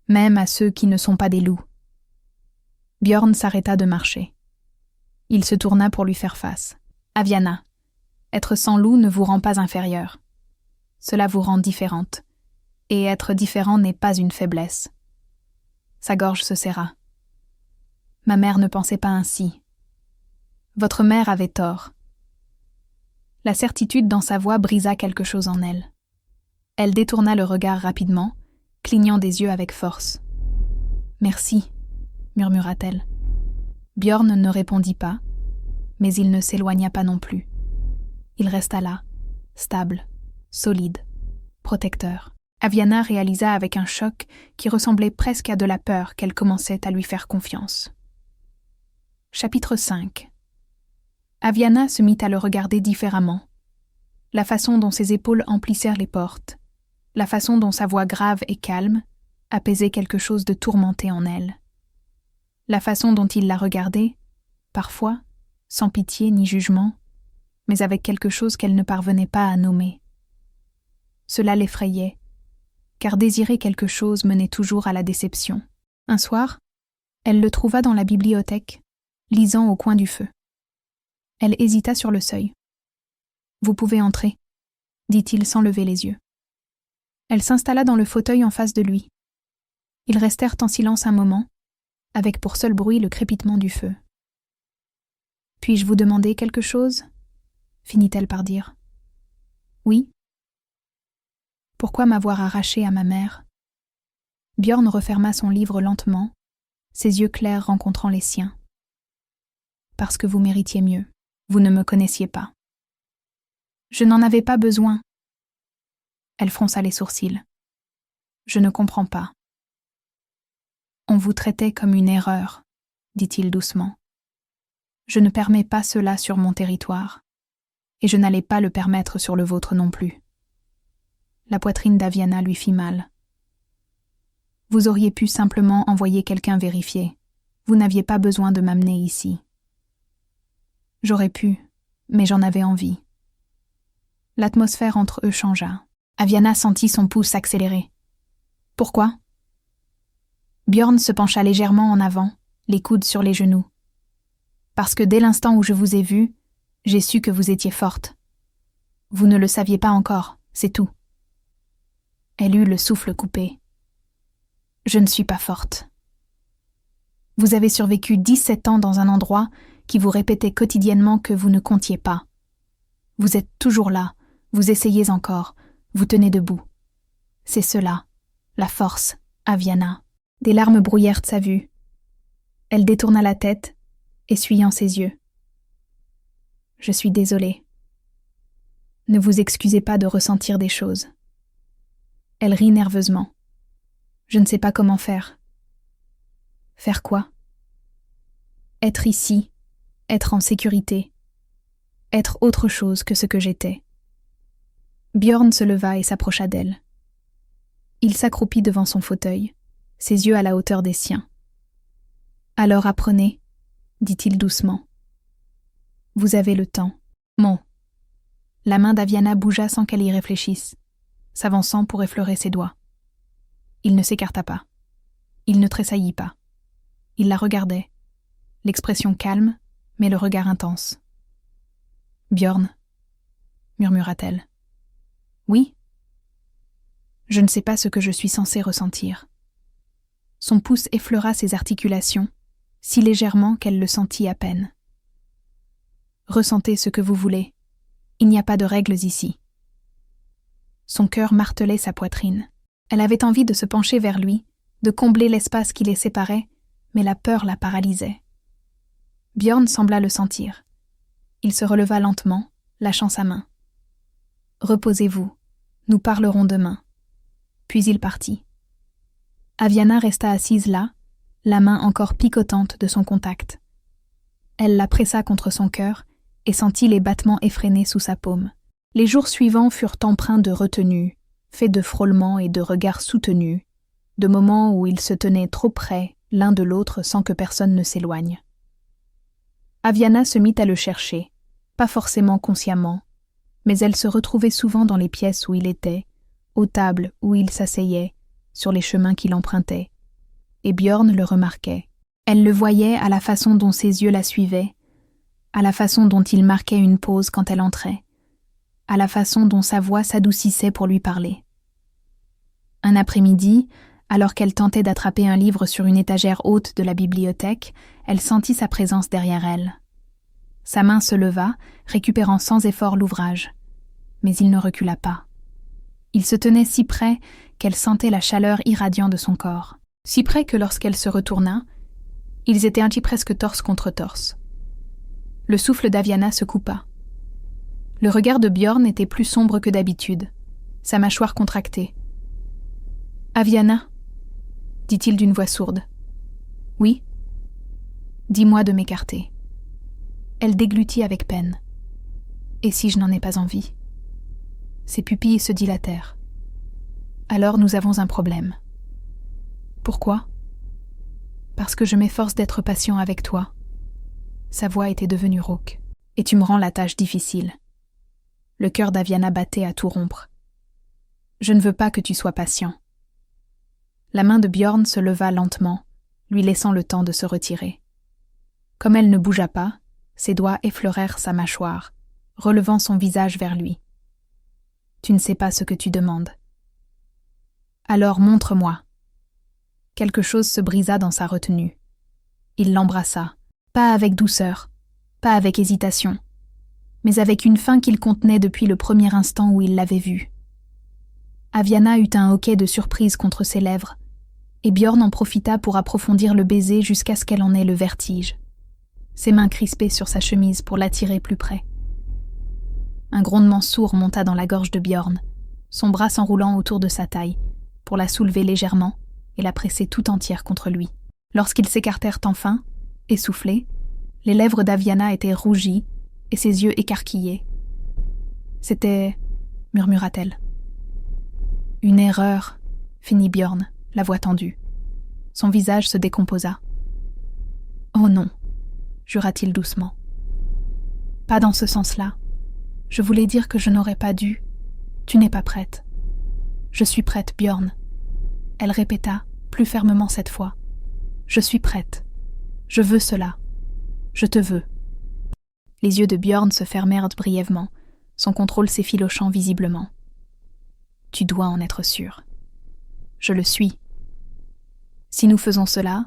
même à ceux qui ne sont pas des loups. » Björn s'arrêta de marcher. Il se tourna pour lui faire face. « Aviana, être sans loup ne vous rend pas inférieure. Cela vous rend différente. Et être différent n'est pas une faiblesse. » Sa gorge se serra. « Ma mère ne pensait pas ainsi. Votre mère avait tort. » La certitude dans sa voix brisa quelque chose en elle. Elle détourna le regard rapidement, clignant des yeux avec force. « Merci, » murmura-t-elle. Björn ne répondit pas, mais il ne s'éloigna pas non plus. Il resta là, stable, solide, protecteur. Aviana réalisa avec un choc qui ressemblait presque à de la peur qu'elle commençait à lui faire confiance. Chapitre 5. Aviana se mit à le regarder différemment. La façon dont ses épaules emplissèrent les portes, la façon dont sa voix grave et calme apaisait quelque chose de tourmenté en elle. La façon dont il la regardait, parfois, sans pitié ni jugement, mais avec quelque chose qu'elle ne parvenait pas à nommer. Cela l'effrayait, car désirer quelque chose menait toujours à la déception. Un soir, elle le trouva dans la bibliothèque, lisant au coin du feu. Elle hésita sur le seuil. « Vous pouvez entrer », dit-il sans lever les yeux. Elle s'installa dans le fauteuil en face de lui. Ils restèrent en silence un moment, avec pour seul bruit le crépitement du feu. « Puis-je vous demander quelque chose ?» finit-elle par dire. « Oui, Pourquoi m'avoir arraché à ma mère ?» Björn referma son livre lentement, ses yeux clairs rencontrant les siens. « Parce que vous méritiez mieux. Vous ne me connaissiez pas. »« Je n'en avais pas besoin. » Elle fronça les sourcils. « Je ne comprends pas. »« On vous traitait comme une erreur, » dit-il doucement. « Je ne permets pas cela sur mon territoire, et je n'allais pas le permettre sur le vôtre non plus. » La poitrine d'Aviana lui fit mal. « Vous auriez pu simplement envoyer quelqu'un vérifier. Vous n'aviez pas besoin de m'amener ici. » « J'aurais pu, mais j'en avais envie. » L'atmosphère entre eux changea. Aviana sentit son pouce s'accélérer. « Pourquoi ?» Björn se pencha légèrement en avant, les coudes sur les genoux. « Parce que dès l'instant où je vous ai vue, j'ai su que vous étiez forte. Vous ne le saviez pas encore, c'est tout. » Elle eut le souffle coupé. « Je ne suis pas forte. Vous avez survécu 17 ans dans un endroit qui vous répétait quotidiennement que vous ne comptiez pas. Vous êtes toujours là, vous essayez encore, vous tenez debout. C'est cela, la force, Aviana. » Des larmes brouillèrent sa vue. Elle détourna la tête, essuyant ses yeux. « Je suis désolée. Ne vous excusez pas de ressentir des choses. » Elle rit nerveusement. « Je ne sais pas comment faire. » « Faire quoi ? » « Être ici, être en sécurité, être autre chose que ce que j'étais. » Björn se leva et s'approcha d'elle. Il s'accroupit devant son fauteuil, ses yeux à la hauteur des siens. « Alors apprenez, » dit-il doucement. « Vous avez le temps. » Mon. La main d'Aviana bougea sans qu'elle y réfléchisse, s'avançant pour effleurer ses doigts. Il ne s'écarta pas. Il ne tressaillit pas. Il la regardait, l'expression calme, mais le regard intense. « Björn, » murmura-t-elle. « Oui ? » « Je ne sais pas ce que je suis censée ressentir. » Son pouce effleura ses articulations, si légèrement qu'elle le sentit à peine. « Ressentez ce que vous voulez. Il n'y a pas de règles ici. » Son cœur martelait sa poitrine. Elle avait envie de se pencher vers lui, de combler l'espace qui les séparait, mais la peur la paralysait. Björn sembla le sentir. Il se releva lentement, lâchant sa main. « Reposez-vous, nous parlerons demain. » Puis il partit. Aviana resta assise là, la main encore picotante de son contact. Elle la pressa contre son cœur et sentit les battements effrénés sous sa paume. Les jours suivants furent empreints de retenue, faits de frôlements et de regards soutenus, de moments où ils se tenaient trop près l'un de l'autre sans que personne ne s'éloigne. Aviana se mit à le chercher, pas forcément consciemment, mais elle se retrouvait souvent dans les pièces où il était, aux tables où il s'asseyait, sur les chemins qu'il empruntait. Et Björn le remarquait. Elle le voyait à la façon dont ses yeux la suivaient, à la façon dont il marquait une pause quand elle entrait, à la façon dont sa voix s'adoucissait pour lui parler. Un après-midi, alors qu'elle tentait d'attraper un livre sur une étagère haute de la bibliothèque, elle sentit sa présence derrière elle. Sa main se leva, récupérant sans effort l'ouvrage. Mais il ne recula pas. Il se tenait si près qu'elle sentait la chaleur irradiant de son corps. Si près que lorsqu'elle se retourna, ils étaient ainsi presque torse contre torse. Le souffle d'Aviana se coupa. Le regard de Björn était plus sombre que d'habitude, sa mâchoire contractée. « Aviana » dit-il d'une voix sourde. « Oui ?»« Dis-moi de m'écarter. » Elle déglutit avec peine. « Et si je n'en ai pas envie ?» Ses pupilles se dilatèrent. « Alors nous avons un problème. » « Pourquoi ? » « Parce que je m'efforce d'être patient avec toi. » Sa voix était devenue rauque. « Et tu me rends la tâche difficile. » Le cœur d'Aviana battait à tout rompre. « Je ne veux pas que tu sois patient. » La main de Björn se leva lentement, lui laissant le temps de se retirer. Comme elle ne bougea pas, ses doigts effleurèrent sa mâchoire, relevant son visage vers lui. « Tu ne sais pas ce que tu demandes. »« Alors montre-moi. » Quelque chose se brisa dans sa retenue. Il l'embrassa, pas avec douceur, pas avec hésitation, mais avec une faim qu'il contenait depuis le premier instant où il l'avait vue. Aviana eut un hoquet de surprise contre ses lèvres, et Björn en profita pour approfondir le baiser jusqu'à ce qu'elle en ait le vertige, ses mains crispées sur sa chemise pour l'attirer plus près. Un grondement sourd monta dans la gorge de Björn, son bras s'enroulant autour de sa taille, pour la soulever légèrement et la presser tout entière contre lui. Lorsqu'ils s'écartèrent enfin, essoufflés, les lèvres d'Aviana étaient rougies et ses yeux écarquillés. « C'était... » murmura-t-elle. « Une erreur, » finit Björn, la voix tendue. Son visage se décomposa. « Oh non, » jura-t-il doucement. « Pas dans ce sens-là. Je voulais dire que je n'aurais pas dû. Tu n'es pas prête. »« Je suis prête, Björn. » Elle répéta, plus fermement cette fois. « Je suis prête. Je veux cela. Je te veux. » Les yeux de Björn se fermèrent brièvement, son contrôle s'effilochant visiblement. « Tu dois en être sûr. Je le suis. Si nous faisons cela... »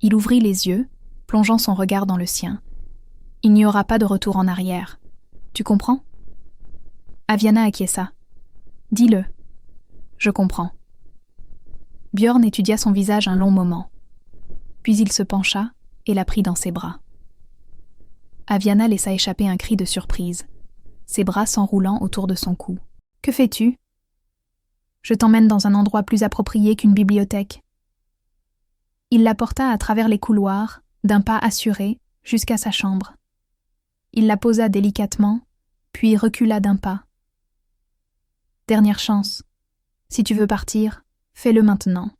Il ouvrit les yeux, plongeant son regard dans le sien. « Il n'y aura pas de retour en arrière. Tu comprends ?» Aviana acquiesça. « Dis-le. » « Je comprends. » Björn étudia son visage un long moment. Puis il se pencha et la prit dans ses bras. Aviana laissa échapper un cri de surprise, ses bras s'enroulant autour de son cou. « Que fais-tu ? » ?»« Je t'emmène dans un endroit plus approprié qu'une bibliothèque. » Il la porta à travers les couloirs, d'un pas assuré, jusqu'à sa chambre. Il la posa délicatement, puis recula d'un pas. « Dernière chance. Si tu veux partir, fais-le maintenant. »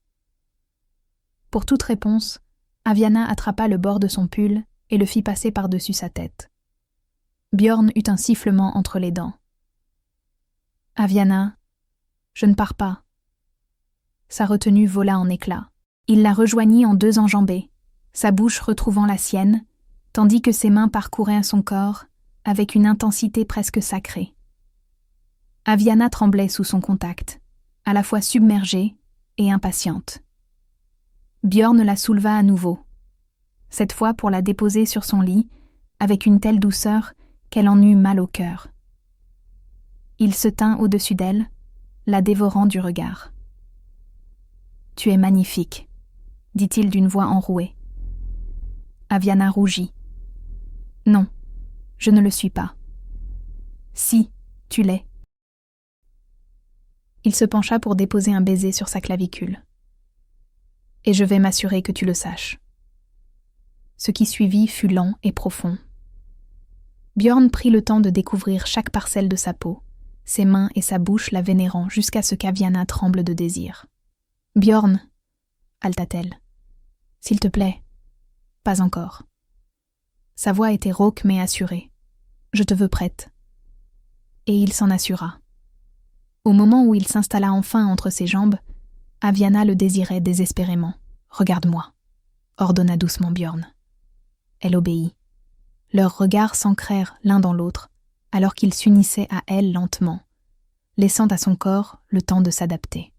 Pour toute réponse, Aviana attrapa le bord de son pull et le fit passer par-dessus sa tête. Björn eut un sifflement entre les dents. « Aviana, je ne pars pas. » Sa retenue vola en éclats. Il la rejoignit en deux enjambées, sa bouche retrouvant la sienne, tandis que ses mains parcouraient son corps avec une intensité presque sacrée. Aviana tremblait sous son contact, à la fois submergée et impatiente. Björn la souleva à nouveau, cette fois pour la déposer sur son lit, avec une telle douceur qu'elle en eut mal au cœur. Il se tint au-dessus d'elle, la dévorant du regard. « Tu es magnifique, » dit-il d'une voix enrouée. Aviana rougit. « Non, je ne le suis pas. »« Si, tu l'es. » Il se pencha pour déposer un baiser sur sa clavicule. « Et je vais m'assurer que tu le saches. » Ce qui suivit fut lent et profond. Björn prit le temps de découvrir chaque parcelle de sa peau, ses mains et sa bouche la vénérant jusqu'à ce qu'Aviana tremble de désir. « Björn, » halta-t-elle, « s'il te plaît. » « Pas encore. » Sa voix était rauque mais assurée. « Je te veux prête. » Et il s'en assura. Au moment où il s'installa enfin entre ses jambes, Aviana le désirait désespérément. « Regarde-moi, » ordonna doucement Björn. Elle obéit. Leurs regards s'ancrèrent l'un dans l'autre, alors qu'ils s'unissaient à elle lentement, laissant à son corps le temps de s'adapter.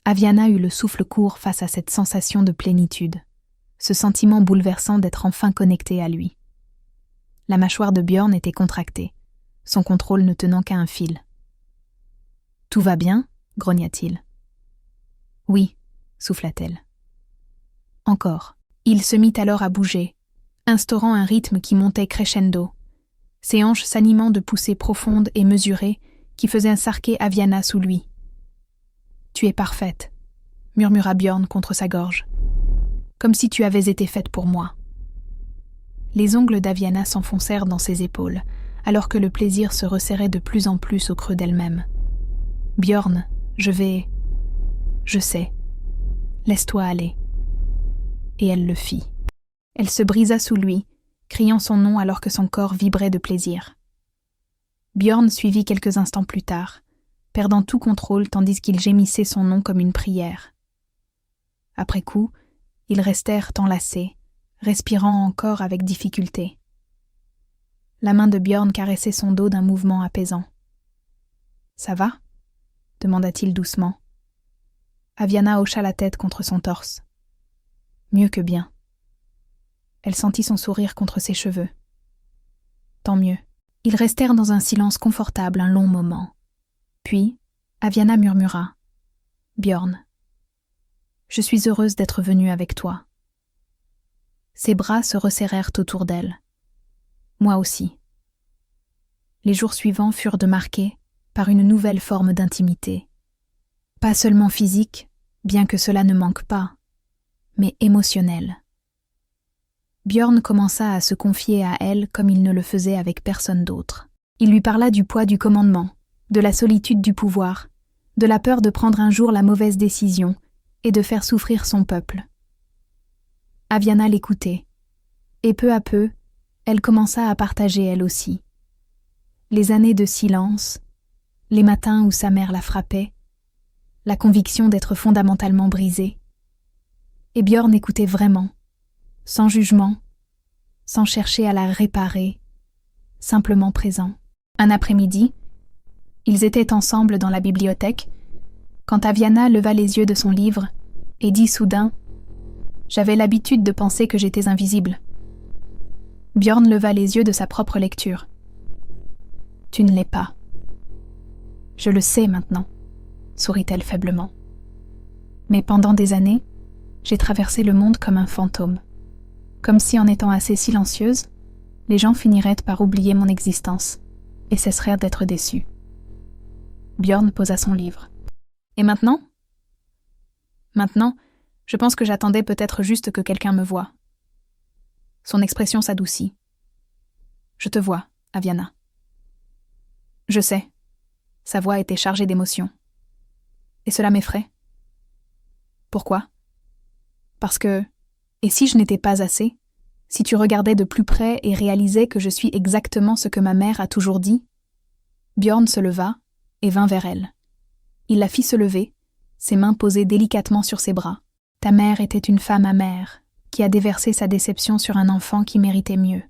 Aviana eut le souffle court face à cette sensation de plénitude, ce sentiment bouleversant d'être enfin connectée à lui. La mâchoire de Björn était contractée, son contrôle ne tenant qu'à un fil. « Tout va bien ?» grogna-t-il. « Oui » souffla-t-elle. Encore. Il se mit alors à bouger, instaurant un rythme qui montait crescendo, ses hanches s'animant de poussées profondes et mesurées qui faisaient s'arquer Aviana sous lui. « Tu es parfaite » murmura Björn contre sa gorge. « Comme si tu avais été faite pour moi. » Les ongles d'Aviana s'enfoncèrent dans ses épaules, alors que le plaisir se resserrait de plus en plus au creux d'elle-même. « Björn, je vais... » « Je sais. Laisse-toi aller. » Et elle le fit. Elle se brisa sous lui, criant son nom alors que son corps vibrait de plaisir. Björn suivit quelques instants plus tard, perdant tout contrôle tandis qu'il gémissait son nom comme une prière. Après coup, ils restèrent enlacés, respirant encore avec difficulté. La main de Björn caressait son dos d'un mouvement apaisant. « Ça va ?» demanda-t-il doucement. Aviana hocha la tête contre son torse. « Mieux que bien. » Elle sentit son sourire contre ses cheveux. « Tant mieux. » Ils restèrent dans un silence confortable un long moment. Puis, Aviana murmura. « Björn, je suis heureuse d'être venue avec toi. » Ses bras se resserrèrent autour d'elle. Moi aussi. Les jours suivants furent marqués par une nouvelle forme d'intimité. Pas seulement physique, bien que cela ne manque pas, mais émotionnelle. Björn commença à se confier à elle comme il ne le faisait avec personne d'autre. Il lui parla du poids du commandement, de la solitude du pouvoir, de la peur de prendre un jour la mauvaise décision et de faire souffrir son peuple. Aviana l'écoutait, et peu à peu, elle commença à partager elle aussi. Les années de silence, les matins où sa mère la frappait, la conviction d'être fondamentalement brisée. Et Björn écoutait vraiment, sans jugement, sans chercher à la réparer, simplement présent. Un après-midi, ils étaient ensemble dans la bibliothèque, quand Aviana leva les yeux de son livre et dit soudain « J'avais l'habitude de penser que j'étais invisible. » Björn leva les yeux de sa propre lecture. « Tu ne l'es pas. »« Je le sais maintenant, » sourit-elle faiblement. « Mais pendant des années, j'ai traversé le monde comme un fantôme. Comme si en étant assez silencieuse, les gens finiraient par oublier mon existence et cesseraient d'être déçus. » Björn posa son livre. « Et maintenant ? » ?»« Maintenant, je pense que j'attendais peut-être juste que quelqu'un me voie. » Son expression s'adoucit. « Je te vois, Aviana. » »« Je sais. » Sa voix était chargée d'émotion. « Et cela m'effraie. » »« Pourquoi ? » ?»« Parce que, et si je n'étais pas assez, si tu regardais de plus près et réalisais que je suis exactement ce que ma mère a toujours dit ?» Björn se leva et vint vers elle. Il la fit se lever, ses mains posées délicatement sur ses bras. « Ta mère était une femme amère, qui a déversé sa déception sur un enfant qui méritait mieux.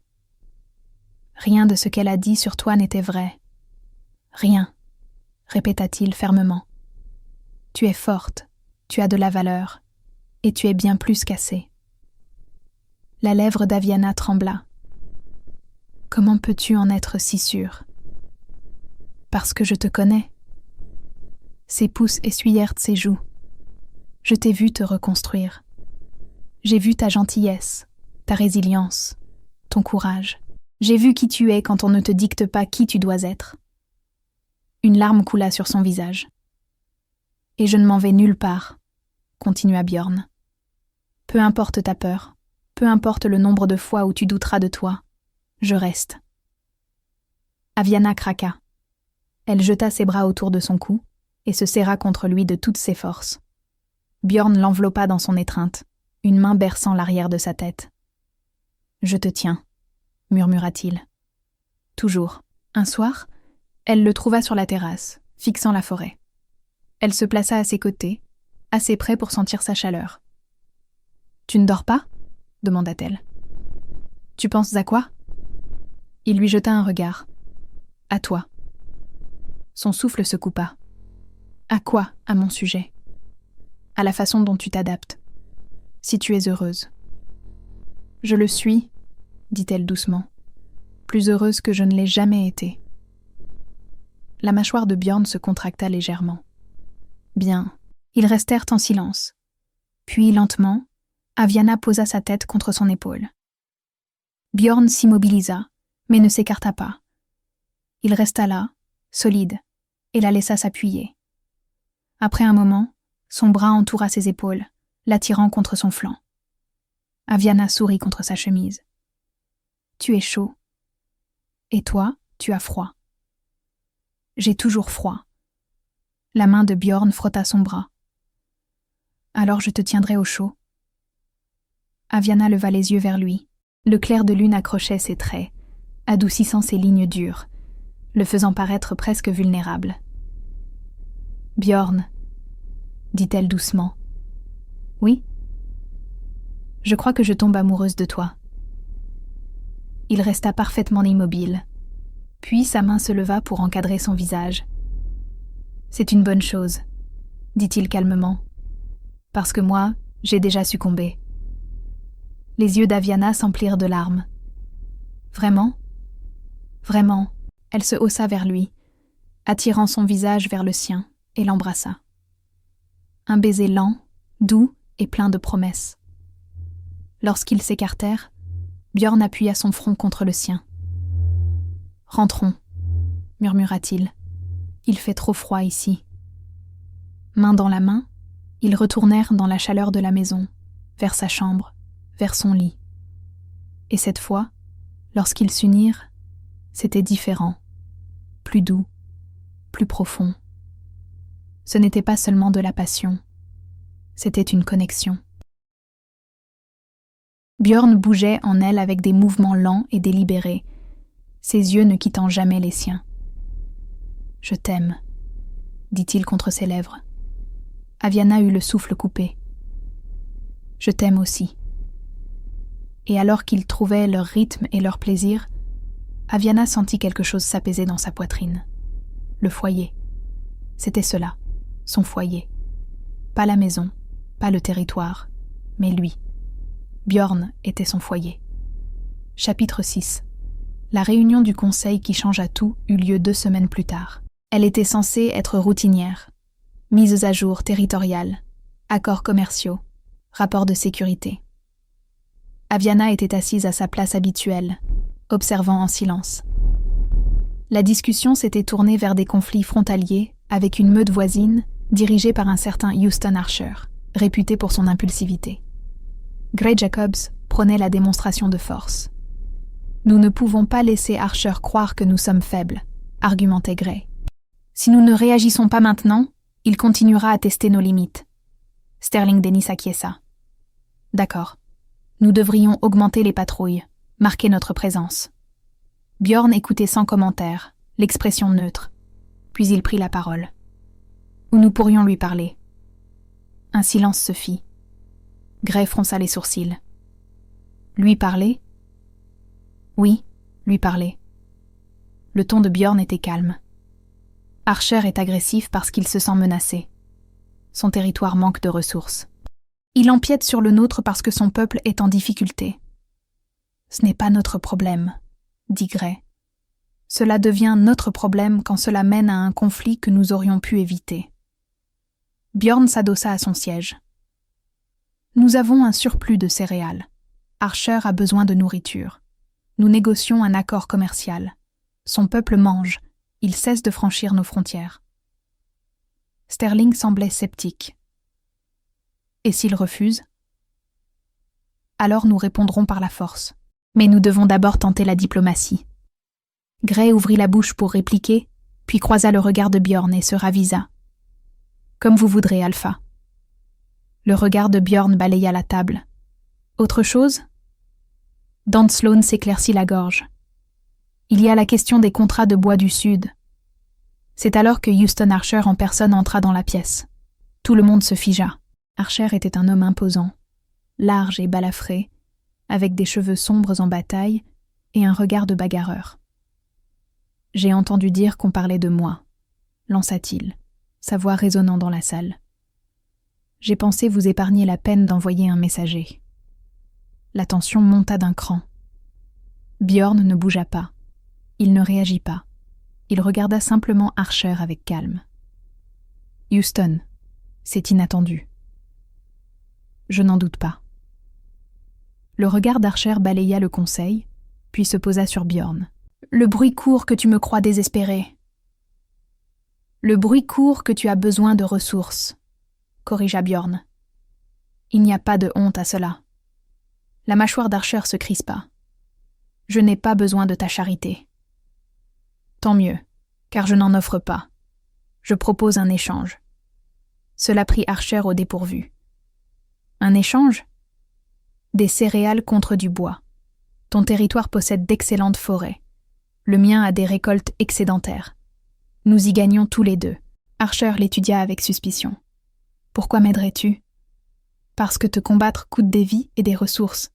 Rien de ce qu'elle a dit sur toi n'était vrai. Rien, répéta-t-il fermement. Tu es forte, tu as de la valeur, et tu es bien plus qu'assez. » La lèvre d'Aviana trembla. « Comment peux-tu en être si sûre ? » »« Parce que je te connais. » Ses pouces essuyèrent ses joues. « Je t'ai vu te reconstruire. J'ai vu ta gentillesse, ta résilience, ton courage. J'ai vu qui tu es quand on ne te dicte pas qui tu dois être. » Une larme coula sur son visage. « Et je ne m'en vais nulle part, » continua Björn. « Peu importe ta peur, peu importe le nombre de fois où tu douteras de toi, je reste. » Aviana craqua. Elle jeta ses bras autour de son cou et se serra contre lui de toutes ses forces. Björn l'enveloppa dans son étreinte, une main berçant l'arrière de sa tête. « Je te tiens, » murmura-t-il. « Toujours. » Un soir, elle le trouva sur la terrasse, fixant la forêt. Elle se plaça à ses côtés, assez près pour sentir sa chaleur. « Tu ne dors pas ? » demanda-t-elle. « Tu penses à quoi ?» Il lui jeta un regard. « À toi. » Son souffle se coupa. « À quoi, à mon sujet ? À la façon dont tu t'adaptes. Si tu es heureuse. »« Je le suis, » dit-elle doucement. « Plus heureuse que je ne l'ai jamais été. » La mâchoire de Björn se contracta légèrement. Bien, ils restèrent en silence. Puis, lentement, Aviana posa sa tête contre son épaule. Björn s'immobilisa, mais ne s'écarta pas. Il resta là, solide, et la laissa s'appuyer. Après un moment, son bras entoura ses épaules, l'attirant contre son flanc. Aviana sourit contre sa chemise. « Tu es chaud. Et toi, tu as froid. » « J'ai toujours froid. » La main de Björn frotta son bras. « Alors je te tiendrai au chaud. » Aviana leva les yeux vers lui. Le clair de lune accrochait ses traits, adoucissant ses lignes dures, le faisant paraître presque vulnérable. « Björn, » dit-elle doucement. « Oui ? » « Je crois que je tombe amoureuse de toi. » Il resta parfaitement immobile. Puis sa main se leva pour encadrer son visage. « C'est une bonne chose, » dit-il calmement, « parce que moi, j'ai déjà succombé. » Les yeux d'Aviana s'emplirent de larmes. « Vraiment ? » ?»« Vraiment. » Elle se haussa vers lui, attirant son visage vers le sien, et l'embrassa. Un baiser lent, doux et plein de promesses. Lorsqu'ils s'écartèrent, Björn appuya son front contre le sien. « Rentrons, » murmura-t-il. « Il fait trop froid ici. » Main dans la main, ils retournèrent dans la chaleur de la maison, vers sa chambre, vers son lit. Et cette fois, lorsqu'ils s'unirent, c'était différent, plus doux, plus profond. Ce n'était pas seulement de la passion, c'était une connexion. Björn bougeait en elle avec des mouvements lents et délibérés, ses yeux ne quittant jamais les siens. « Je t'aime », dit-il contre ses lèvres. Aviana eut le souffle coupé. « Je t'aime aussi. » Et alors qu'ils trouvaient leur rythme et leur plaisir, Aviana sentit quelque chose s'apaiser dans sa poitrine. Le foyer. C'était cela, son foyer. Pas la maison, pas le territoire, mais lui. Björn était son foyer. Chapitre 6. La réunion du conseil qui changea tout eut lieu 2 semaines plus tard. Elle était censée être routinière. Mises à jour territoriales, accords commerciaux, rapports de sécurité. Aviana était assise à sa place habituelle, observant en silence. La discussion s'était tournée vers des conflits frontaliers avec une meute voisine dirigée par un certain Houston Archer, réputé pour son impulsivité. Gray Jacobs prônait la démonstration de force. « Nous ne pouvons pas laisser Archer croire que nous sommes faibles », argumentait Gray. « Si nous ne réagissons pas maintenant, il continuera à tester nos limites. » Sterling Dennis acquiesça. « D'accord. Nous devrions augmenter les patrouilles, marquer notre présence. » Björn écoutait sans commentaire, l'expression neutre. Puis il prit la parole. « Où nous pourrions lui parler ?» Un silence se fit. Gray fronça les sourcils. « Lui parler ?» ?»« Oui, lui parler. » Le ton de Björn était calme. « Archer est agressif parce qu'il se sent menacé. Son territoire manque de ressources. Il empiète sur le nôtre parce que son peuple est en difficulté. »« Ce n'est pas notre problème, » dit Gray. « Cela devient notre problème quand cela mène à un conflit que nous aurions pu éviter. » Björn s'adossa à son siège. « Nous avons un surplus de céréales. Archer a besoin de nourriture. Nous négocions un accord commercial. Son peuple mange. Il cesse de franchir nos frontières. » Sterling semblait sceptique. « Et s'il refuse ? » ?»« Alors nous répondrons par la force. Mais nous devons d'abord tenter la diplomatie. » Gray ouvrit la bouche pour répliquer, puis croisa le regard de Björn et se ravisa. « Comme vous voudrez, Alpha. » Le regard de Björn balaya la table. « Autre chose ?» Dan Sloan s'éclaircit la gorge. « Il y a la question des contrats de bois du Sud. » C'est alors que Houston Archer en personne entra dans la pièce. Tout le monde se figea. Archer était un homme imposant, large et balafré, avec des cheveux sombres en bataille et un regard de bagarreur. « J'ai entendu dire qu'on parlait de moi, » lança-t-il, sa voix résonnant dans la salle. « J'ai pensé vous épargner la peine d'envoyer un messager. » La tension monta d'un cran. Björn ne bougea pas. Il ne réagit pas. Il regarda simplement Archer avec calme. « Houston, c'est inattendu. » »« Je n'en doute pas. » Le regard d'Archer balaya le conseil, puis se posa sur Björn. « Le bruit court que tu me crois désespéré. »« Le bruit court que tu as besoin de ressources, » corrigea Björn. « Il n'y a pas de honte à cela. » La mâchoire d'Archer se crispa. « Je n'ai pas besoin de ta charité. » « Tant mieux, car je n'en offre pas. Je propose un échange. » Cela prit Archer au dépourvu. « Un échange ? Des céréales contre du bois. Ton territoire possède d'excellentes forêts. Le mien a des récoltes excédentaires. Nous y gagnons tous les deux. » Archer l'étudia avec suspicion. « Pourquoi m'aiderais-tu ? » ?»« Parce que te combattre coûte des vies et des ressources.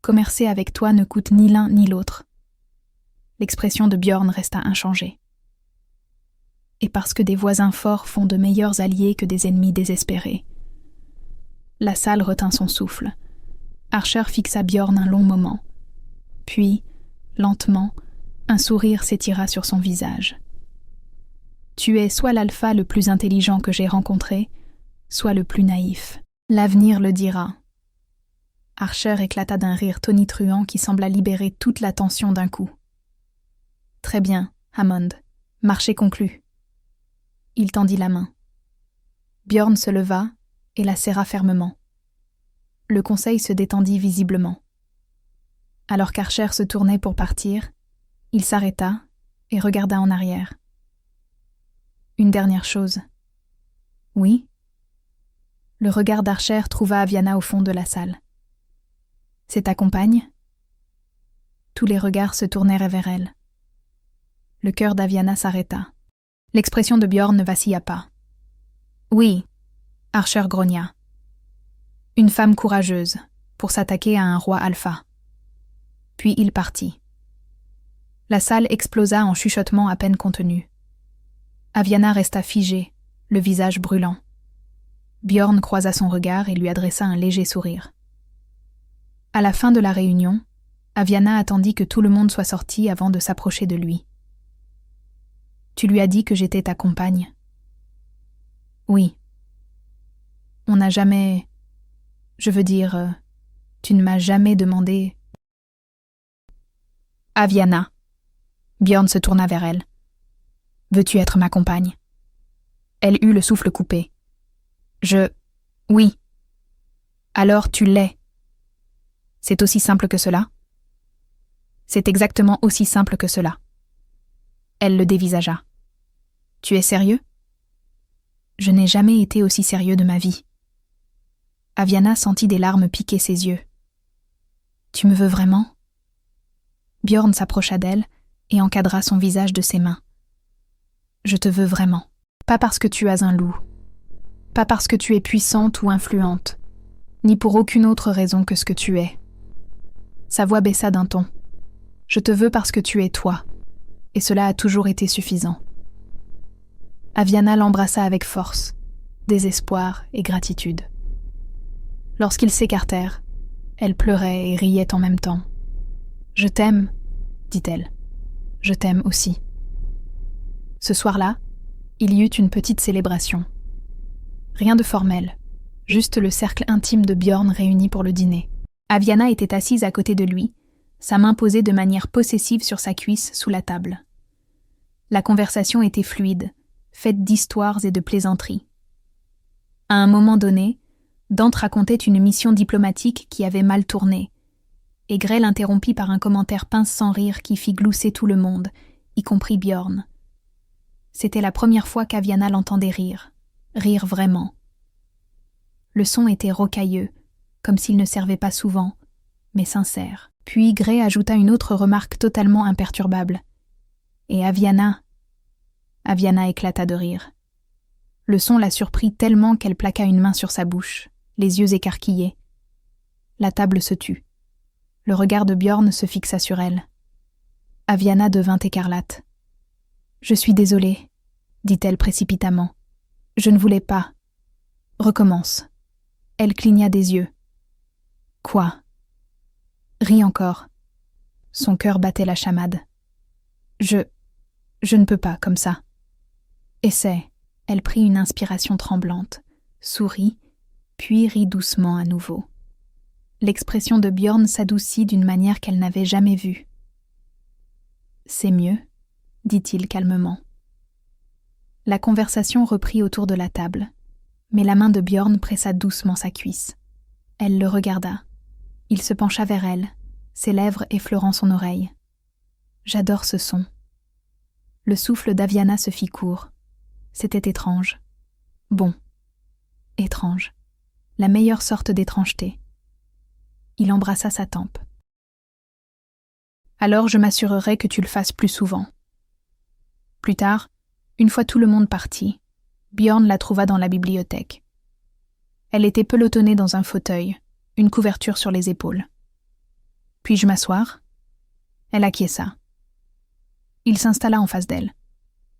Commercer avec toi ne coûte ni l'un ni l'autre. » L'expression de Björn resta inchangée. « Et parce que des voisins forts font de meilleurs alliés que des ennemis désespérés. » La salle retint son souffle. Archer fixa Björn un long moment. Puis, lentement, un sourire s'étira sur son visage. « Tu es soit l'alpha le plus intelligent que j'ai rencontré, soit le plus naïf. L'avenir le dira. » Archer éclata d'un rire tonitruant qui sembla libérer toute la tension d'un coup. « Très bien, Hammond. Marché conclu. » Il tendit la main. Bjorn se leva et la serra fermement. Le conseil se détendit visiblement. Alors qu'Archer se tournait pour partir, il s'arrêta et regarda en arrière. « Une dernière chose. »« Oui ?» Le regard d'Archer trouva Aviana au fond de la salle. « C'est ta compagne ?» Tous les regards se tournèrent vers elle. Le cœur d'Aviana s'arrêta. L'expression de Bjorn ne vacilla pas. « Oui », Archer grogna. « Une femme courageuse, pour s'attaquer à un roi alpha. » Puis il partit. La salle explosa en chuchotements à peine contenus. Aviana resta figée, le visage brûlant. Bjorn croisa son regard et lui adressa un léger sourire. À la fin de la réunion, Aviana attendit que tout le monde soit sorti avant de s'approcher de lui. « Tu lui as dit que j'étais ta compagne ?»« Oui. »« On n'a jamais... Je veux dire, tu ne m'as jamais demandé... » « Aviana. » Bjorn se tourna vers elle. « Veux-tu être ma compagne ?» Elle eut le souffle coupé. « Oui. »« Alors tu l'es. » « C'est aussi simple que cela ?»« C'est exactement aussi simple que cela. » Elle le dévisagea. « Tu es sérieux ?»« Je n'ai jamais été aussi sérieux de ma vie. » Aviana sentit des larmes piquer ses yeux. « Tu me veux vraiment ?» Bjorn s'approcha d'elle et encadra son visage de ses mains. « Je te veux vraiment. Pas parce que tu as un loup. Pas parce que tu es puissante ou influente. Ni pour aucune autre raison que ce que tu es. » Sa voix baissa d'un ton. « Je te veux parce que tu es toi. Et cela a toujours été suffisant. » Aviana l'embrassa avec force, désespoir et gratitude. Lorsqu'ils s'écartèrent, elle pleurait et riait en même temps. « Je t'aime, » dit-elle. « Je t'aime aussi. » Ce soir-là, il y eut une petite célébration. Rien de formel, juste le cercle intime de Bjorn réuni pour le dîner. Aviana était assise à côté de lui, sa main posée de manière possessive sur sa cuisse sous la table. La conversation était fluide, faite d'histoires et de plaisanteries. À un moment donné, Dante racontait une mission diplomatique qui avait mal tourné, et Gray l'interrompit par un commentaire pince sans rire qui fit glousser tout le monde, y compris Bjorn. C'était la première fois qu'Aviana l'entendait rire vraiment. Le son était rocailleux, comme s'il ne servait pas souvent, mais sincère. Puis Gray ajouta une autre remarque totalement imperturbable. Et Aviana éclata de rire. Le son la surprit tellement qu'elle plaqua une main sur sa bouche, les yeux écarquillés. La table se tut. Le regard de Bjorn se fixa sur elle. Aviana devint écarlate. « Je suis désolée, » dit-elle précipitamment. « Je ne voulais pas. » « Recommence. » Elle cligna des yeux. « Quoi ?» ?»« Ris encore. » Son cœur battait la chamade. « Je ne peux pas, comme ça. » « Essaie. » Elle prit une inspiration tremblante, sourit, puis rit doucement à nouveau. L'expression de Bjorn s'adoucit d'une manière qu'elle n'avait jamais vue. « C'est mieux, » dit-il calmement. La conversation reprit autour de la table, mais la main de Bjorn pressa doucement sa cuisse. Elle le regarda. Il se pencha vers elle, ses lèvres effleurant son oreille. « J'adore ce son. » Le souffle d'Aviana se fit court. C'était étrange. Bon. Étrange. La meilleure sorte d'étrangeté. Il embrassa sa tempe. « Alors je m'assurerai que tu le fasses plus souvent. » Plus tard, une fois tout le monde parti, Bjorn la trouva dans la bibliothèque. Elle était pelotonnée dans un fauteuil, une couverture sur les épaules. « Puis-je m'asseoir ?» Elle acquiesça. Il s'installa en face d'elle.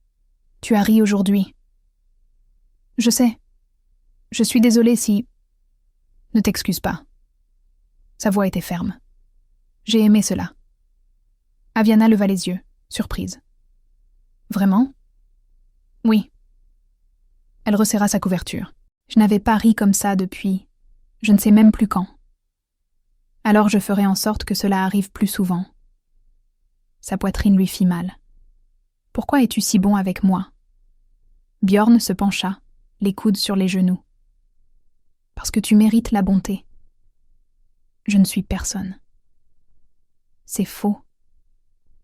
« Tu as ri aujourd'hui. »« Je sais. Je suis désolée si... » »« Ne t'excuse pas. » Sa voix était ferme. « J'ai aimé cela. » Aviana leva les yeux, surprise. « Vraiment ? Oui. Elle resserra sa couverture. Je n'avais pas ri comme ça depuis... je ne sais même plus quand. Alors je ferai en sorte que cela arrive plus souvent. Sa poitrine lui fit mal. Pourquoi es-tu si bon avec moi? Bjorn se pencha, les coudes sur les genoux. Parce que tu mérites la bonté. Je ne suis personne. C'est faux.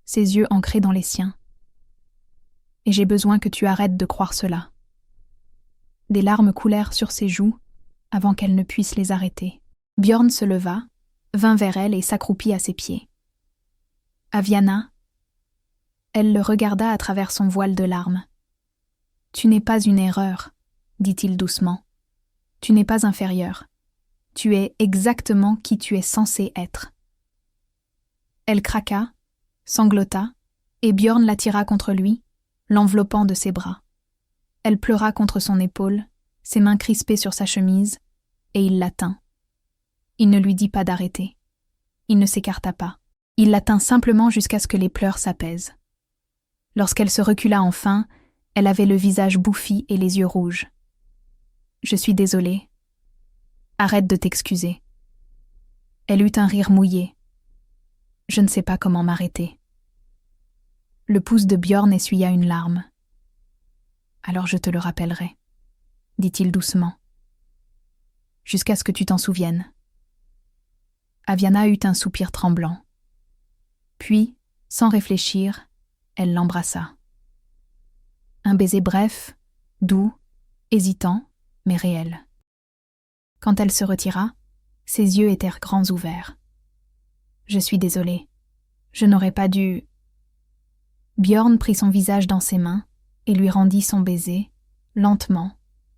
Ses yeux ancrés dans les siens. Et j'ai besoin que tu arrêtes de croire cela. Des larmes coulèrent sur ses joues avant qu'elle ne puisse les arrêter. Bjorn se leva, vint vers elle et s'accroupit à ses pieds. Aviana, elle le regarda à travers son voile de larmes. Tu n'es pas une erreur, dit-il doucement. Tu n'es pas inférieure. Tu es exactement qui tu es censé être. Elle craqua, sanglota, et Bjorn l'attira contre lui, l'enveloppant de ses bras. Elle pleura contre son épaule, ses mains crispées sur sa chemise, et il la tint. Il ne lui dit pas d'arrêter. Il ne s'écarta pas. Il la tint simplement jusqu'à ce que les pleurs s'apaisent. Lorsqu'elle se recula enfin, elle avait le visage bouffi et les yeux rouges. « Je suis désolée. Arrête de t'excuser. » Elle eut un rire mouillé. « Je ne sais pas comment m'arrêter. » Le pouce de Bjorn essuya une larme. « Alors je te le rappellerai, » dit-il doucement. « Jusqu'à ce que tu t'en souviennes. » Aviana eut un soupir tremblant. Puis, sans réfléchir, elle l'embrassa. Un baiser bref, doux, hésitant, mais réel. Quand elle se retira, ses yeux étaient grands ouverts. « Je suis désolée. Je n'aurais pas dû... » Bjorn prit son visage dans ses mains et lui rendit son baiser, lentement,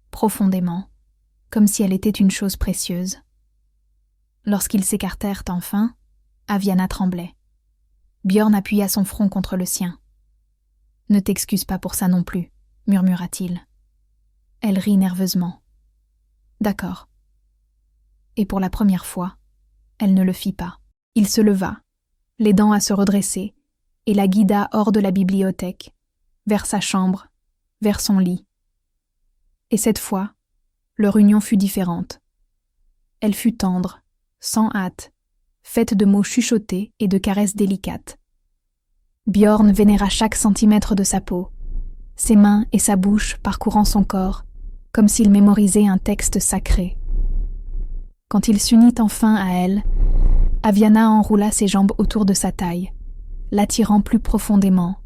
profondément, comme si elle était une chose précieuse. Lorsqu'ils s'écartèrent enfin, Aviana tremblait. Bjorn appuya son front contre le sien. « Ne t'excuse pas pour ça non plus, » murmura-t-il. Elle rit nerveusement. « D'accord. » Et pour la première fois, elle ne le fit pas. Il se leva, l'aidant à se redresser, et la guida hors de la bibliothèque, vers sa chambre, vers son lit. Et cette fois, leur union fut différente. Elle fut tendre, sans hâte, faite de mots chuchotés et de caresses délicates. Bjorn vénéra chaque centimètre de sa peau, ses mains et sa bouche parcourant son corps, comme s'il mémorisait un texte sacré. Quand il s'unit enfin à elle, Aviana enroula ses jambes autour de sa taille, l'attirant plus profondément,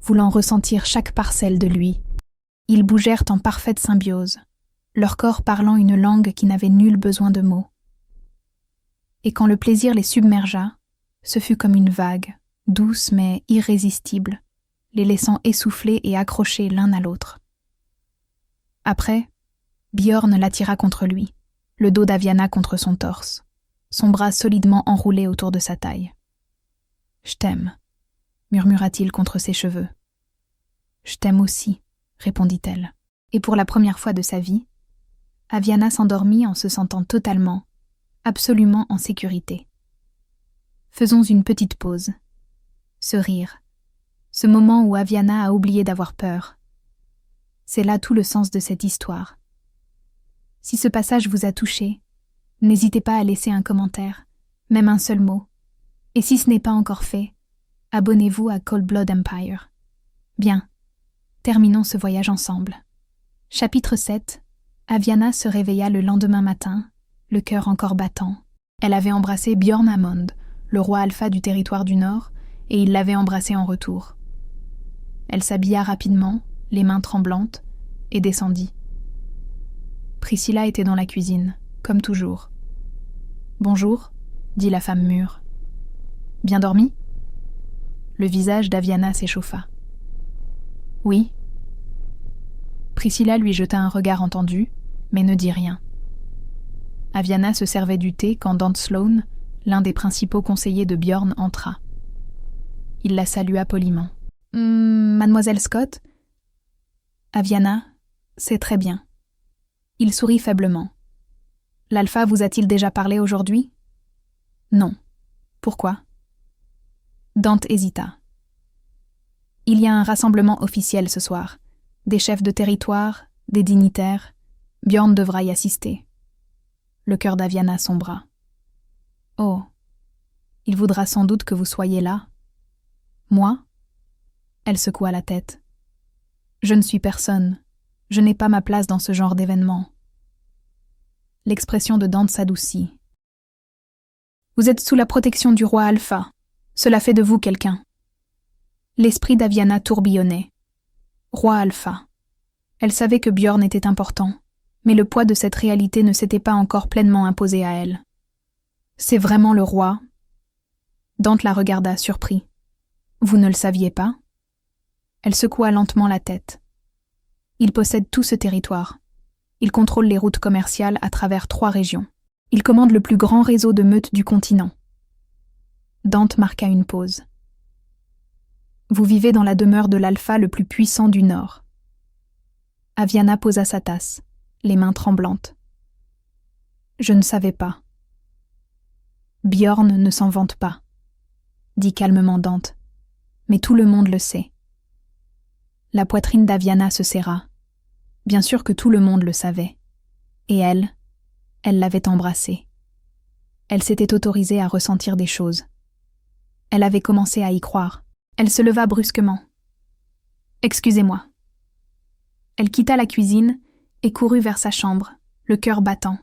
voulant ressentir chaque parcelle de lui. Ils bougèrent en parfaite symbiose, leur corps parlant une langue qui n'avait nul besoin de mots. Et quand le plaisir les submergea, ce fut comme une vague, douce mais irrésistible, les laissant essoufflés et accrochés l'un à l'autre. Après, Bjorn l'attira contre lui, le dos d'Aviana contre son torse, son bras solidement enroulé autour de sa taille. « Je t'aime », murmura-t-il contre ses cheveux. « Je t'aime aussi », répondit-elle. Et pour la première fois de sa vie, Aviana s'endormit en se sentant totalement, absolument en sécurité. Faisons une petite pause. Ce rire, ce moment où Aviana a oublié d'avoir peur. C'est là tout le sens de cette histoire. Si ce passage vous a touché, n'hésitez pas à laisser un commentaire, même un seul mot. Et si ce n'est pas encore fait, abonnez-vous à Cold Blood Empire. Bien, terminons ce voyage ensemble. Chapitre 7. Aviana se réveilla le lendemain matin, le cœur encore battant. Elle avait embrassé Bjorn Hammond, le roi alpha du territoire du Nord, et il l'avait embrassée en retour. Elle s'habilla rapidement, les mains tremblantes, et descendit. Priscilla était dans la cuisine, comme toujours. « Bonjour », dit la femme mûre. « Bien dormi ?» Le visage d'Aviana s'échauffa. « Oui. » Priscilla lui jeta un regard entendu, mais ne dit rien. Aviana se servait du thé quand Dante Sloane, l'un des principaux conseillers de Bjorn, entra. Il la salua poliment. « Mademoiselle Scott ?» Aviana, c'est très bien. Il sourit faiblement. « L'Alpha vous a-t-il déjà parlé aujourd'hui ?» Non. Pourquoi ? Dante hésita. « Il y a un rassemblement officiel ce soir. des chefs de territoire, des dignitaires. Bjorn devra y assister. Le cœur d'Aviana sombra. Oh, il voudra sans doute que vous soyez là. Moi ? Elle secoua la tête. Je ne suis personne. Je n'ai pas ma place dans ce genre d'événement. L'expression de Dante s'adoucit. Vous êtes sous la protection du roi Alpha. Cela fait de vous quelqu'un. L'esprit d'Aviana tourbillonnait. Roi Alpha. Elle savait que Bjorn était important, mais le poids de cette réalité ne s'était pas encore pleinement imposé à elle. C'est vraiment le roi ? Dante la regarda surpris. Vous ne le saviez pas ? Elle secoua lentement la tête. Il possède tout ce territoire. Il contrôle les routes commerciales à travers 3 régions. Il commande le plus grand réseau de meutes du continent. Dante marqua une pause. Vous vivez dans la demeure de l'Alpha le plus puissant du Nord. Aviana posa sa tasse, les mains tremblantes. Je ne savais pas. Bjorn ne s'en vante pas, dit calmement Dante, mais tout le monde le sait. La poitrine d'Aviana se serra. Bien sûr que tout le monde le savait. Et elle l'avait embrassé. Elle s'était autorisée à ressentir des choses. Elle avait commencé à y croire. Elle se leva brusquement. « Excusez-moi. » Elle quitta la cuisine et courut vers sa chambre, le cœur battant.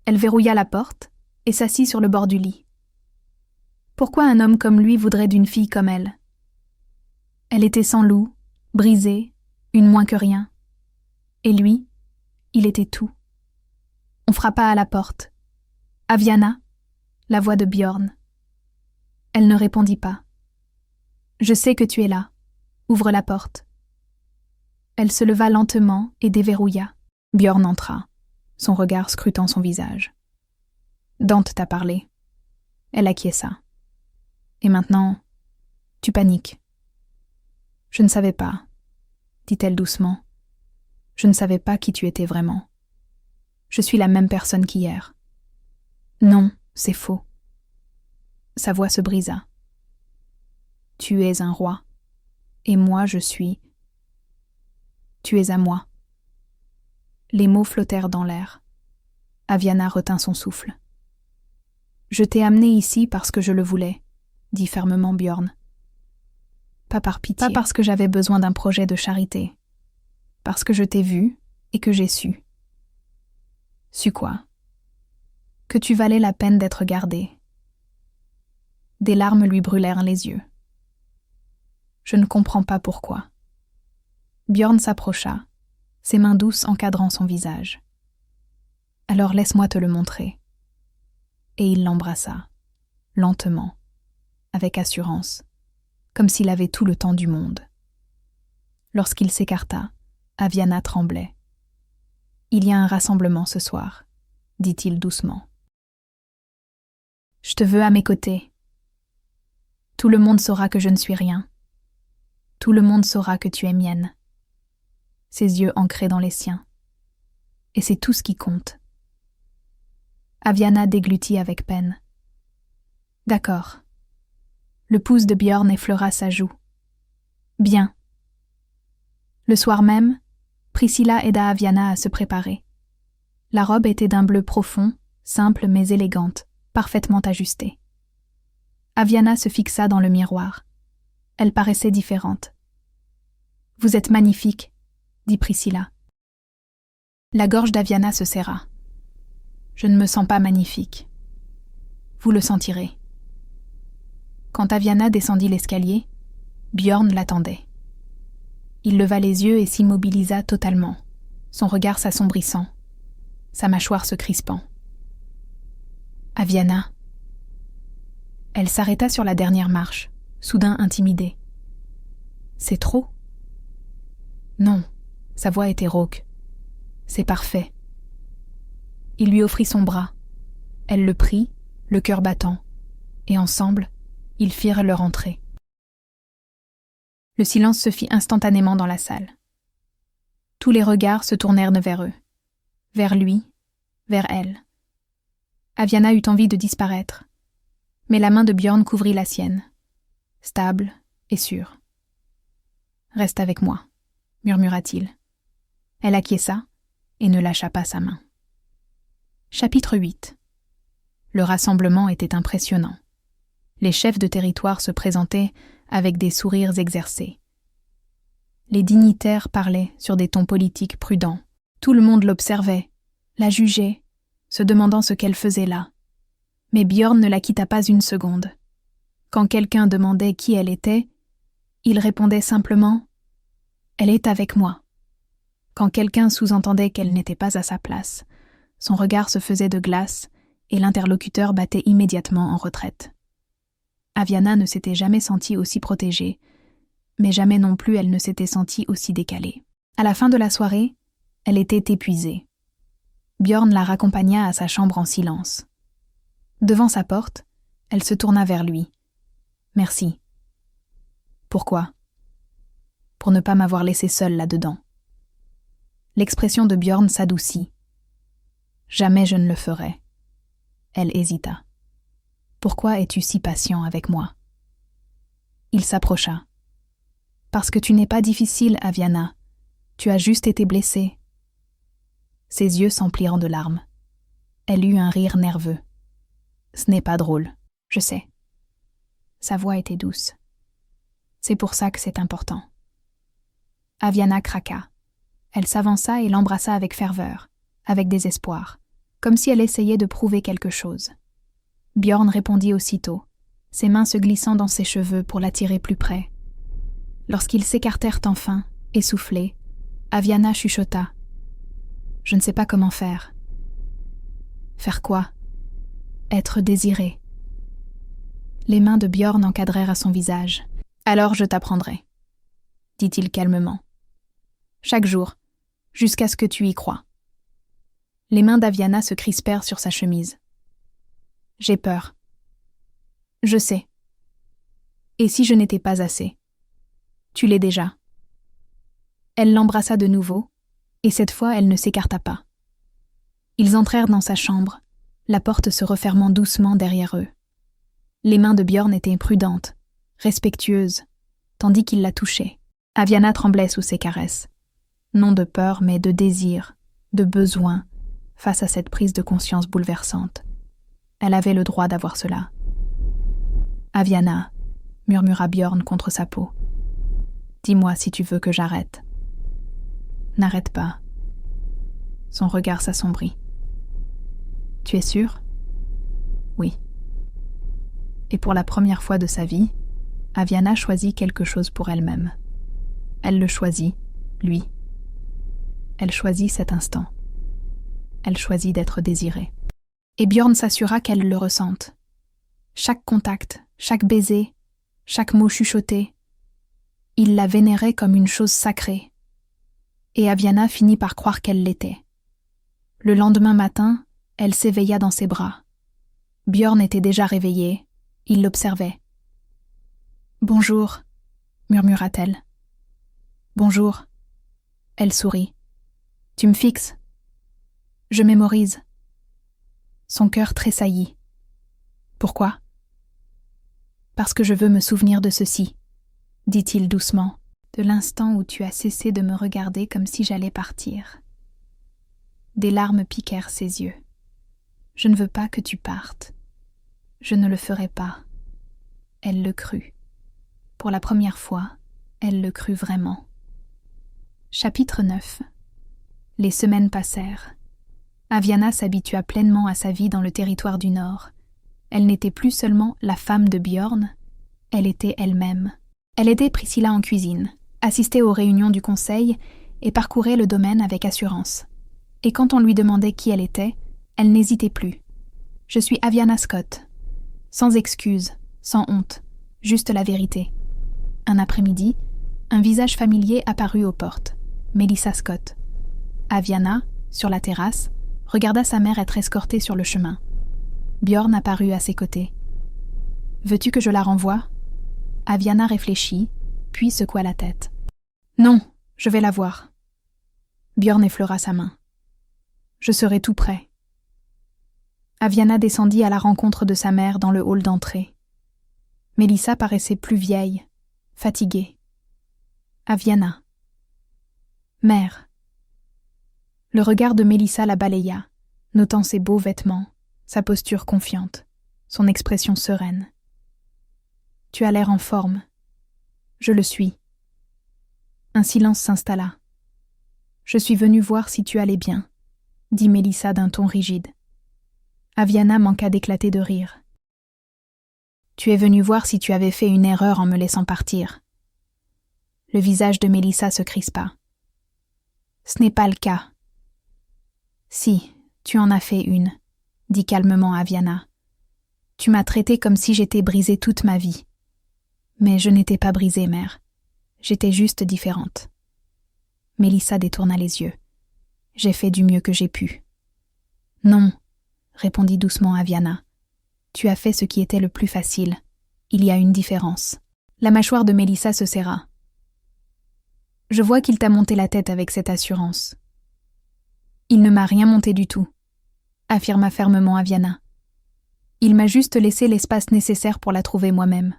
Elle verrouilla la porte et s'assit sur le bord du lit. Pourquoi un homme comme lui voudrait d'une fille comme elle ? Elle était sans loup, brisée, une moins que rien. Et lui, il était tout. On frappa à la porte. « Aviana » la voix de Bjorn. Elle ne répondit pas. « Je sais que tu es là. Ouvre la porte. » Elle se leva lentement et déverrouilla. Bjorn entra, son regard scrutant son visage. « Dante t'a parlé. » Elle acquiesça. « Et maintenant, tu paniques. » « Je ne savais pas, » dit-elle doucement. « Je ne savais pas qui tu étais vraiment. Je suis la même personne qu'hier. » « Non, c'est faux. » Sa voix se brisa. « Tu es un roi, et moi je suis... Tu es à moi. » Les mots flottèrent dans l'air. Aviana retint son souffle. « Je t'ai amené ici parce que je le voulais, » dit fermement Bjorn. Pas par pitié. Pas parce que j'avais besoin d'un projet de charité. Parce que je t'ai vu et que j'ai su. Su quoi ? Que tu valais la peine d'être gardé. Des larmes lui brûlèrent les yeux. Je ne comprends pas pourquoi. Bjorn s'approcha, ses mains douces encadrant son visage. Alors laisse-moi te le montrer. Et il l'embrassa, lentement, avec assurance, comme s'il avait tout le temps du monde. Lorsqu'il s'écarta, Aviana tremblait. « Il y a un rassemblement ce soir, » dit-il doucement. « Je te veux à mes côtés. Tout le monde saura que je ne suis rien. Tout le monde saura que tu es mienne. » Ses yeux ancrés dans les siens. « Et c'est tout ce qui compte. » Aviana déglutit avec peine. « D'accord. » Le pouce de Bjorn effleura sa joue. « Bien. » Le soir même, Priscilla aida Aviana à se préparer. La robe était d'un bleu profond, simple mais élégante, parfaitement ajustée. Aviana se fixa dans le miroir. Elle paraissait différente. « Vous êtes magnifique, » dit Priscilla. La gorge d'Aviana se serra. « Je ne me sens pas magnifique. Vous le sentirez. » Quand Aviana descendit l'escalier, Bjorn l'attendait. Il leva les yeux et s'immobilisa totalement, son regard s'assombrissant, sa mâchoire se crispant. « Aviana !» Elle s'arrêta sur la dernière marche, soudain intimidée. « C'est trop ?» Non, sa voix était rauque. « C'est parfait. » Il lui offrit son bras. Elle le prit, le cœur battant, et ensemble, ils firent leur entrée. Le silence se fit instantanément dans la salle. Tous les regards se tournèrent vers eux, vers lui, vers elle. Aviana eut envie de disparaître, mais la main de Bjorn couvrit la sienne, stable et sûre. « Reste avec moi. » murmura-t-il. Elle acquiesça et ne lâcha pas sa main. Chapitre 8. Le rassemblement était impressionnant. Les chefs de territoire se présentaient avec des sourires exercés. Les dignitaires parlaient sur des tons politiques prudents. Tout le monde l'observait, la jugeait, se demandant ce qu'elle faisait là. Mais Björn ne la quitta pas une seconde. Quand quelqu'un demandait qui elle était, il répondait simplement « Elle est avec moi ». Quand quelqu'un sous-entendait qu'elle n'était pas à sa place, son regard se faisait de glace et l'interlocuteur battait immédiatement en retraite. Aviana ne s'était jamais sentie aussi protégée, mais jamais non plus elle ne s'était sentie aussi décalée. À la fin de la soirée, elle était épuisée. Björn la raccompagna à sa chambre en silence. Devant sa porte, elle se tourna vers lui. « Merci. »« Pourquoi ?»« Pour ne pas m'avoir laissée seule là-dedans. » L'expression de Björn s'adoucit. « Jamais je ne le ferai. » Elle hésita. « Pourquoi es-tu si patient avec moi ?» Il s'approcha. « Parce que tu n'es pas difficile, Aviana. Tu as juste été blessée. » Ses yeux s'emplirent de larmes. Elle eut un rire nerveux. « Ce n'est pas drôle, je sais. » Sa voix était douce. « C'est pour ça que c'est important. » Aviana craqua. Elle s'avança et l'embrassa avec ferveur, avec désespoir, comme si elle essayait de prouver quelque chose. Björn répondit aussitôt, ses mains se glissant dans ses cheveux pour l'attirer plus près. Lorsqu'ils s'écartèrent enfin, essoufflés, Aviana chuchota. « Je ne sais pas comment faire. » « Faire quoi ? Être désirée. » Les mains de Björn encadrèrent à son visage. « Alors je t'apprendrai, » dit-il calmement. « Chaque jour, jusqu'à ce que tu y crois. » Les mains d'Aviana se crispèrent sur sa chemise. « J'ai peur. »« Je sais. »« Et si je n'étais pas assez ? » ?»« Tu l'es déjà. » Elle l'embrassa de nouveau, et cette fois elle ne s'écarta pas. Ils entrèrent dans sa chambre, la porte se refermant doucement derrière eux. Les mains de Björn étaient prudentes, respectueuses, tandis qu'il la touchait. Aviana tremblait sous ses caresses. Non de peur, mais de désir, de besoin, face à cette prise de conscience bouleversante. Elle avait le droit d'avoir cela. « Aviana » murmura Björn contre sa peau. « Dis-moi si tu veux que j'arrête. » »« N'arrête pas. » Son regard s'assombrit. « Tu es sûre ? » ?»« Oui. » Et pour la première fois de sa vie, Aviana choisit quelque chose pour elle-même. Elle le choisit, lui. Elle choisit cet instant. Elle choisit d'être désirée. Et Björn s'assura qu'elle le ressente. Chaque contact, chaque baiser, chaque mot chuchoté, il la vénérait comme une chose sacrée. Et Aviana finit par croire qu'elle l'était. Le lendemain matin, elle s'éveilla dans ses bras. Björn était déjà réveillé, il l'observait. « Bonjour » murmura-t-elle. « Bonjour » Elle sourit. « Tu me fixes » ?»« Je mémorise. » Son cœur tressaillit. « Pourquoi ?»« Parce que je veux me souvenir de ceci, » dit-il doucement, « de l'instant où tu as cessé de me regarder comme si j'allais partir. » Des larmes piquèrent ses yeux. « Je ne veux pas que tu partes. Je ne le ferai pas. » Elle le crut. Pour la première fois, elle le crut vraiment. Chapitre 9. Les semaines passèrent. Aviana s'habitua pleinement à sa vie dans le territoire du Nord. Elle n'était plus seulement la femme de Björn, elle était elle-même. Elle aidait Priscilla en cuisine, assistait aux réunions du conseil et parcourait le domaine avec assurance. Et quand on lui demandait qui elle était, elle n'hésitait plus. « Je suis Aviana Scott. » Sans excuse, sans honte, juste la vérité. Un après-midi, un visage familier apparut aux portes. Melissa Scott. Aviana, sur la terrasse, regarda sa mère être escortée sur le chemin. Björn apparut à ses côtés. « Veux-tu que je la renvoie ?» Aviana réfléchit, puis secoua la tête. « Non, je vais la voir. » Björn effleura sa main. « Je serai tout prêt. » Aviana descendit à la rencontre de sa mère dans le hall d'entrée. Melissa paraissait plus vieille, fatiguée. « Aviana. » Mère. Le regard de Mélissa la balaya, notant ses beaux vêtements, sa posture confiante, son expression sereine. Tu as l'air en forme. Je le suis. Un silence s'installa. Je suis venue voir si tu allais bien, dit Mélissa d'un ton rigide. Aviana manqua d'éclater de rire. Tu es venue voir si tu avais fait une erreur en me laissant partir. Le visage de Mélissa se crispa. Ce n'est pas le cas. Si, tu en as fait une, dit calmement Aviana. Tu m'as traitée comme si j'étais brisée toute ma vie. Mais je n'étais pas brisée, mère. J'étais juste différente. Mélissa détourna les yeux. J'ai fait du mieux que j'ai pu. Non, répondit doucement Aviana. Tu as fait ce qui était le plus facile. Il y a une différence. La mâchoire de Mélissa se serra. Je vois qu'il t'a monté la tête avec cette assurance. Il ne m'a rien monté du tout, affirma fermement Aviana. Il m'a juste laissé l'espace nécessaire pour la trouver moi-même.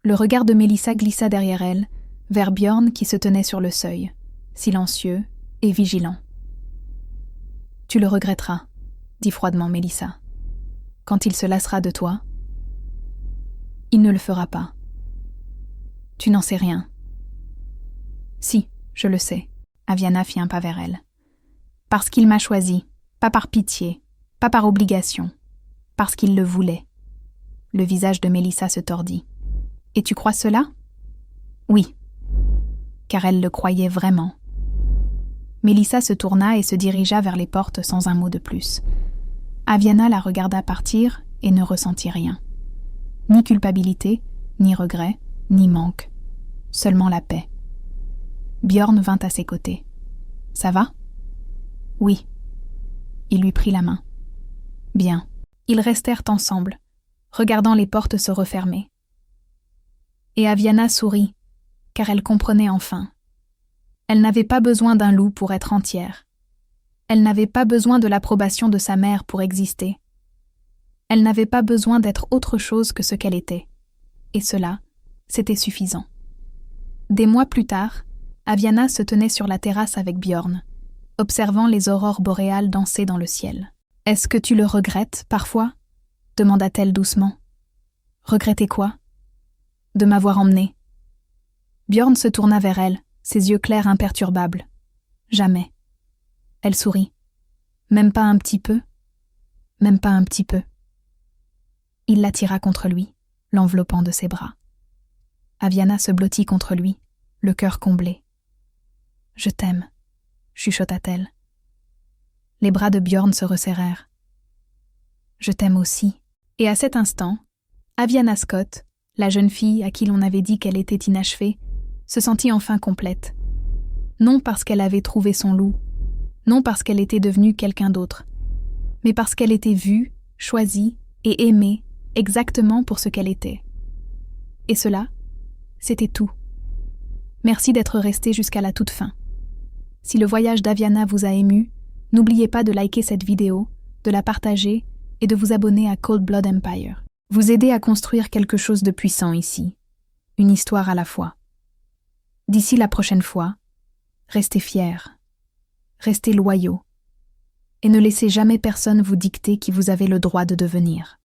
Le regard de Mélissa glissa derrière elle, vers Bjorn qui se tenait sur le seuil, silencieux et vigilant. Tu le regretteras, dit froidement Mélissa. Quand il se lassera de toi, il ne le fera pas. Tu n'en sais rien. Si, je le sais, Aviana fit un pas vers elle. Parce qu'il m'a choisi, pas par pitié, pas par obligation, parce qu'il le voulait. Le visage de Mélissa se tordit. Et tu crois cela? Oui, car elle le croyait vraiment. Mélissa se tourna et se dirigea vers les portes sans un mot de plus. Aviana la regarda partir et ne ressentit rien. Ni culpabilité, ni regret, ni manque. Seulement la paix. Bjorn vint à ses côtés. « Ça va ?» ?»« Oui. » Il lui prit la main. « Bien. » Ils restèrent ensemble, regardant les portes se refermer. Et Aviana sourit, car elle comprenait enfin. Elle n'avait pas besoin d'un loup pour être entière. Elle n'avait pas besoin de l'approbation de sa mère pour exister. Elle n'avait pas besoin d'être autre chose que ce qu'elle était. Et cela, c'était suffisant. Des mois plus tard, Aviana se tenait sur la terrasse avec Bjorn, observant les aurores boréales danser dans le ciel. « Est-ce que tu le regrettes, parfois ?» demanda-t-elle doucement. « Regretter quoi ?»« De m'avoir emmenée. » Bjorn se tourna vers elle, ses yeux clairs imperturbables. « Jamais. » Elle sourit. « Même pas un petit peu ?»« Même pas un petit peu. » Il l'attira contre lui, l'enveloppant de ses bras. Aviana se blottit contre lui, le cœur comblé. « Je t'aime », chuchota-t-elle. Les bras de Bjorn se resserrèrent. « Je t'aime aussi. » Et à cet instant, Aviana Scott, la jeune fille à qui l'on avait dit qu'elle était inachevée, se sentit enfin complète. Non parce qu'elle avait trouvé son loup, non parce qu'elle était devenue quelqu'un d'autre, mais parce qu'elle était vue, choisie et aimée exactement pour ce qu'elle était. Et cela, c'était tout. Merci d'être resté jusqu'à la toute fin. Si le voyage d'Aviana vous a ému, n'oubliez pas de liker cette vidéo, de la partager et de vous abonner à Cold Blood Empire. Vous aidez à construire quelque chose de puissant ici, une histoire à la fois. D'ici la prochaine fois, restez fiers, restez loyaux, et ne laissez jamais personne vous dicter qui vous avez le droit de devenir.